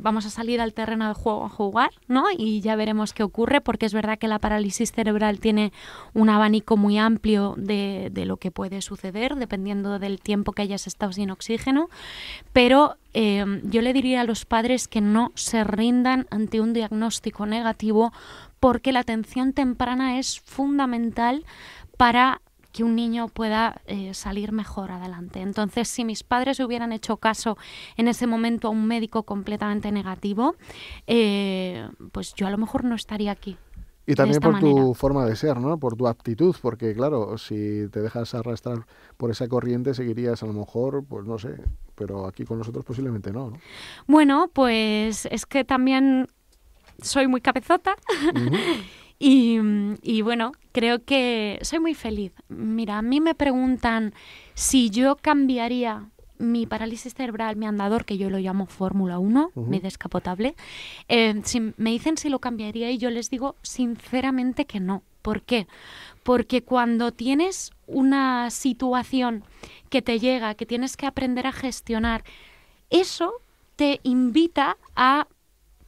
vamos a salir al terreno de juego a jugar, ¿no? Y ya veremos qué ocurre, porque es verdad que la parálisis cerebral tiene un abanico muy amplio de lo que puede suceder, dependiendo del tiempo que hayas estado sin oxígeno. Pero yo le diría a los padres que no se rindan ante un diagnóstico negativo, porque la atención temprana es fundamental para que un niño pueda salir mejor adelante. Entonces, si mis padres hubieran hecho caso en ese momento a un médico completamente negativo, pues yo a lo mejor no estaría aquí.
Y también por tu forma de ser, ¿no? Por tu aptitud, porque claro, si te dejas arrastrar por esa corriente, seguirías a lo mejor, pues no sé, pero aquí con nosotros posiblemente no, ¿no?
Bueno, pues es que también soy muy cabezota. Y bueno, creo que soy muy feliz. Mira, a mí me preguntan si yo cambiaría mi parálisis cerebral, mi andador, que yo lo llamo Fórmula 1, mi descapotable. Si me dicen si lo cambiaría y yo les digo sinceramente que no. ¿Por qué? Porque cuando tienes una situación que te llega, que tienes que aprender a gestionar, eso te invita a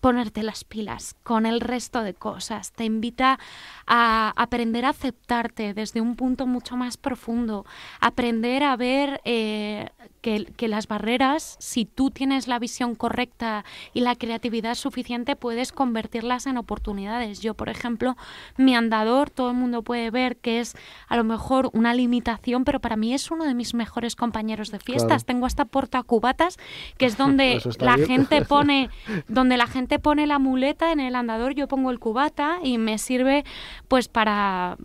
ponerte las pilas con el resto de cosas, te invita a aprender a aceptarte desde un punto mucho más profundo, aprender a ver que las barreras, si tú tienes la visión correcta y la creatividad suficiente, puedes convertirlas en oportunidades. Yo, por ejemplo, mi andador, todo el mundo puede ver que es a lo mejor una limitación, pero para mí es uno de mis mejores compañeros de fiestas. Claro. Tengo hasta portacubatas, que es donde la gente pone la muleta en el andador, yo pongo el cubata y me sirve pues para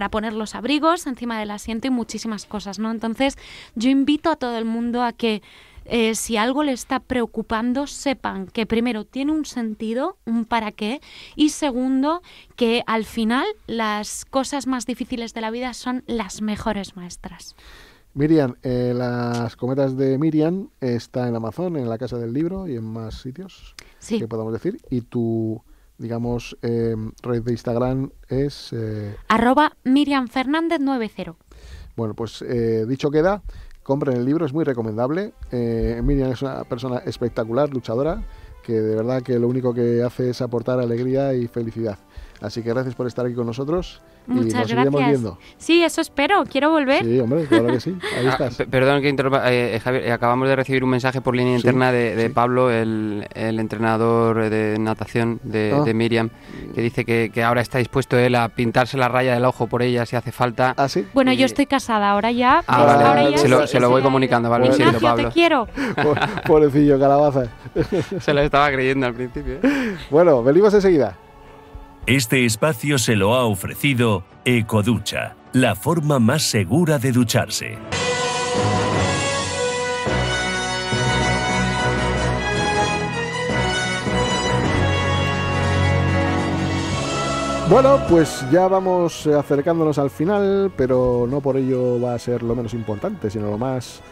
poner los abrigos encima del asiento y muchísimas cosas, ¿no? Entonces yo invito a todo el mundo a que si algo le está preocupando, sepan que primero tiene un sentido, un para qué, y segundo, que al final las cosas más difíciles de la vida son las mejores maestras.
Miriam, Las cometas de Miriam está en Amazon, en la Casa del Libro y en más sitios que podamos decir. Y tu, digamos, red de Instagram es...
@MiriamFernández90.
Bueno, pues dicho queda, compren el libro, es muy recomendable. Miriam es una persona espectacular, luchadora, que de verdad que lo único que hace es aportar alegría y felicidad. Así que gracias por estar aquí con nosotros.
Muchas
y nos seguiremos viendo.
Sí, eso espero. Quiero volver.
Sí, hombre, claro que sí. Ahí estás.
Perdón que interrumpa, Javier, acabamos de recibir un mensaje por línea interna de Pablo, el entrenador de natación de Miriam, que dice que ahora está dispuesto él a pintarse la raya del ojo por ella si hace falta.
¿Ah, sí?
Bueno, yo estoy casada, ahora ya.
Vale.
Ahora ya
se lo voy comunicando, ¿vale?
Ignacio,
siento, Pablo.
te quiero.
Pobrecillo, calabaza.
Se lo estaba creyendo al principio.
Bueno, venimos enseguida.
Este espacio se lo ha ofrecido Ecoducha, la forma más segura de ducharse.
Bueno, pues ya vamos acercándonos al final, pero no por ello va a ser lo menos importante, sino lo más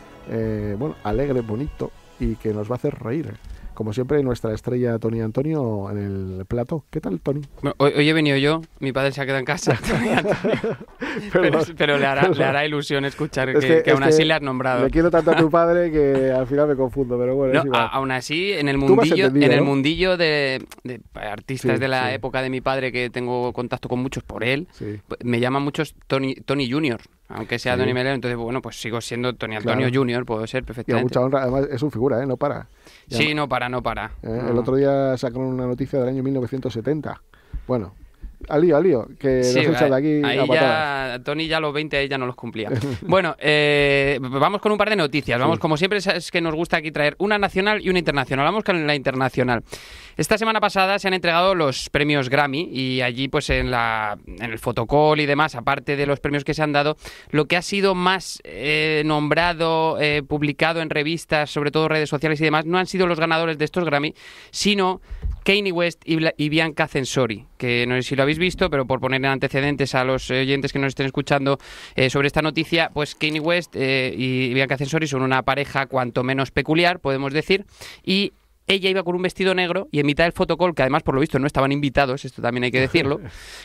alegre, bonito y que nos va a hacer reír. Como siempre, nuestra estrella Tony Antonio en el plato. ¿Qué tal, Tony?
Bueno, hoy he venido yo, mi padre se ha quedado en casa. pero le hará ilusión escuchar que aún así le has nombrado.
Le quiero tanto a tu padre que al final me confundo, pero bueno, es igual.
Aún así, en el mundillo de artistas de la época de mi padre, que tengo contacto con muchos por él, me llaman muchos Tony Junior. Aunque sea Tony Melero, entonces bueno, pues sigo siendo Tony Antonio Junior, puedo ser perfectamente.
Y a mucha honra, además es un figura, no para.
Sí, no para.
El otro día sacaron una noticia del año 1970. Bueno, al lío, que nos echan de aquí
ahí
a patadas.
Ya, Tony ya los 20 ahí ya no los cumplía. Bueno, vamos con un par de noticias. Vamos, como siempre, es que nos gusta aquí traer una nacional y una internacional. Vamos con la internacional. Esta semana pasada se han entregado los premios Grammy y allí pues en el fotocall y demás, aparte de los premios que se han dado, lo que ha sido más nombrado, publicado en revistas, sobre todo redes sociales y demás, no han sido los ganadores de estos Grammy, sino Kanye West y Bianca Censori, que no sé si lo habéis visto, pero por poner en antecedentes a los oyentes que nos estén escuchando sobre esta noticia, pues Kanye West y Bianca Censori son una pareja cuanto menos peculiar, podemos decir, y ella iba con un vestido negro y en mitad del fotocall, que además por lo visto no estaban invitados, esto también hay que decirlo,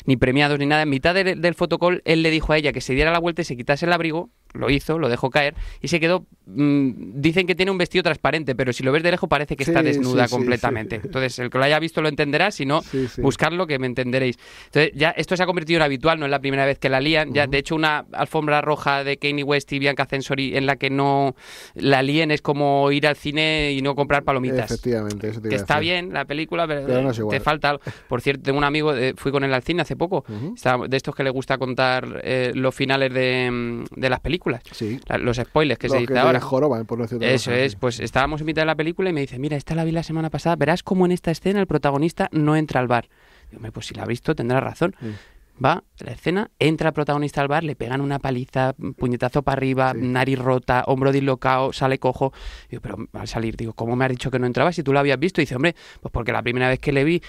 ni premiados ni nada, en mitad del fotocall él le dijo a ella que se diera la vuelta y se quitase el abrigo, lo hizo, lo dejó caer y se quedó, dicen que tiene un vestido transparente, pero si lo ves de lejos parece que está desnuda completamente. Entonces el que lo haya visto lo entenderá, si no, buscarlo que me entenderéis. Entonces ya esto se ha convertido en habitual, no es la primera vez que la lían, ya de hecho una alfombra roja de Kanye West y Bianca Censori en la que no la líen es como ir al cine y no comprar palomitas.
Efectivamente, eso te iba a decir.
Está bien la película, pero no es igual. Te falta algo. Por cierto, tengo un amigo, fui con él al cine hace poco, de estos que le gusta contar los finales de las películas. Los spoilers que se dice ahora.
Joroban, por no decir otra
Eso
cosa,
es, pues estábamos en mitad de la película y me dice, mira, esta la vi la semana pasada, verás cómo en esta escena el protagonista no entra al bar. Digo, pues si la ha visto tendrá razón. Va a la escena, entra el protagonista al bar, le pegan una paliza, puñetazo para arriba, nariz rota, hombro dislocado, sale cojo. Digo, pero al salir, digo, ¿cómo me has dicho que no entraba si tú lo habías visto? Y dice, hombre, pues porque la primera vez que le vi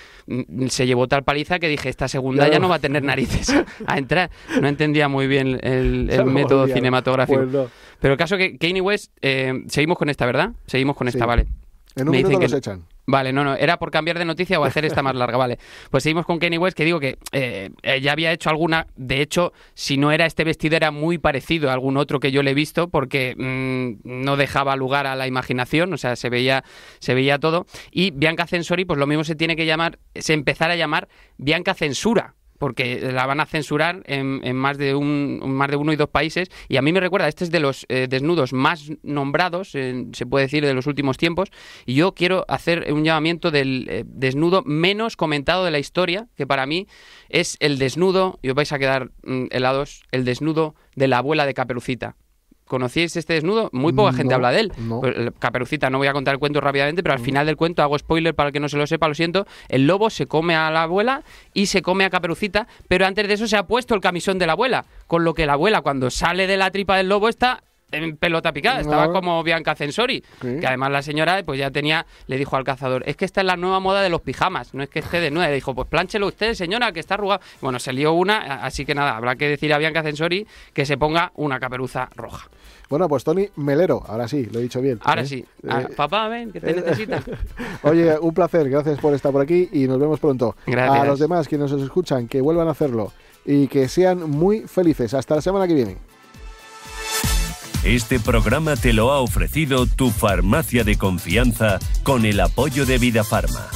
se llevó tal paliza que dije, esta segunda ya no va a tener narices a entrar. No entendía muy bien el método cinematográfico. Pues no. Pero el caso que Kanye West, seguimos con esta, ¿verdad? Seguimos con esta, vale.
En un minuto nos echan.
Vale, no, era por cambiar de noticia o hacer esta más larga, vale. Pues seguimos con Kanye West, que digo que ya había hecho alguna, de hecho, si no era este vestido era muy parecido a algún otro que yo le he visto, porque no dejaba lugar a la imaginación, o sea, se veía todo. Y Bianca Censori, pues lo mismo se empezar a llamar Bianca Censura, porque la van a censurar en más de uno y dos países, y a mí me recuerda, este es de los desnudos más nombrados, se puede decir, de los últimos tiempos, y yo quiero hacer un llamamiento del desnudo menos comentado de la historia, que para mí es el desnudo, y os vais a quedar helados, el desnudo de la abuela de Caperucita. ¿Conocíais este desnudo? Muy poca gente habla de él.
No.
Pues, Caperucita, no voy a contar el cuento rápidamente, pero al final del cuento, hago spoiler para el que no se lo sepa, lo siento, el lobo se come a la abuela y se come a Caperucita, pero antes de eso se ha puesto el camisón de la abuela, con lo que la abuela, cuando sale de la tripa del lobo, está en pelota picada, estaba como Bianca Censori, que además la señora pues ya le dijo al cazador, es que esta es la nueva moda de los pijamas, no es que esté de nueva. Le dijo, pues plánchelo usted, señora, que está arrugado. Bueno, se lió una, así que nada, habrá que decir a Bianca Censori que se ponga una caperuza roja.
Bueno, pues Toni Melero, ahora sí, lo he dicho bien.
Ahora sí. Papá, ven, que te necesitan.
Oye, un placer, gracias por estar por aquí y nos vemos pronto.
Gracias.
A los demás que nos escuchan, que vuelvan a hacerlo y que sean muy felices. Hasta la semana que viene.
Este programa te lo ha ofrecido tu farmacia de confianza con el apoyo de Vidafarma.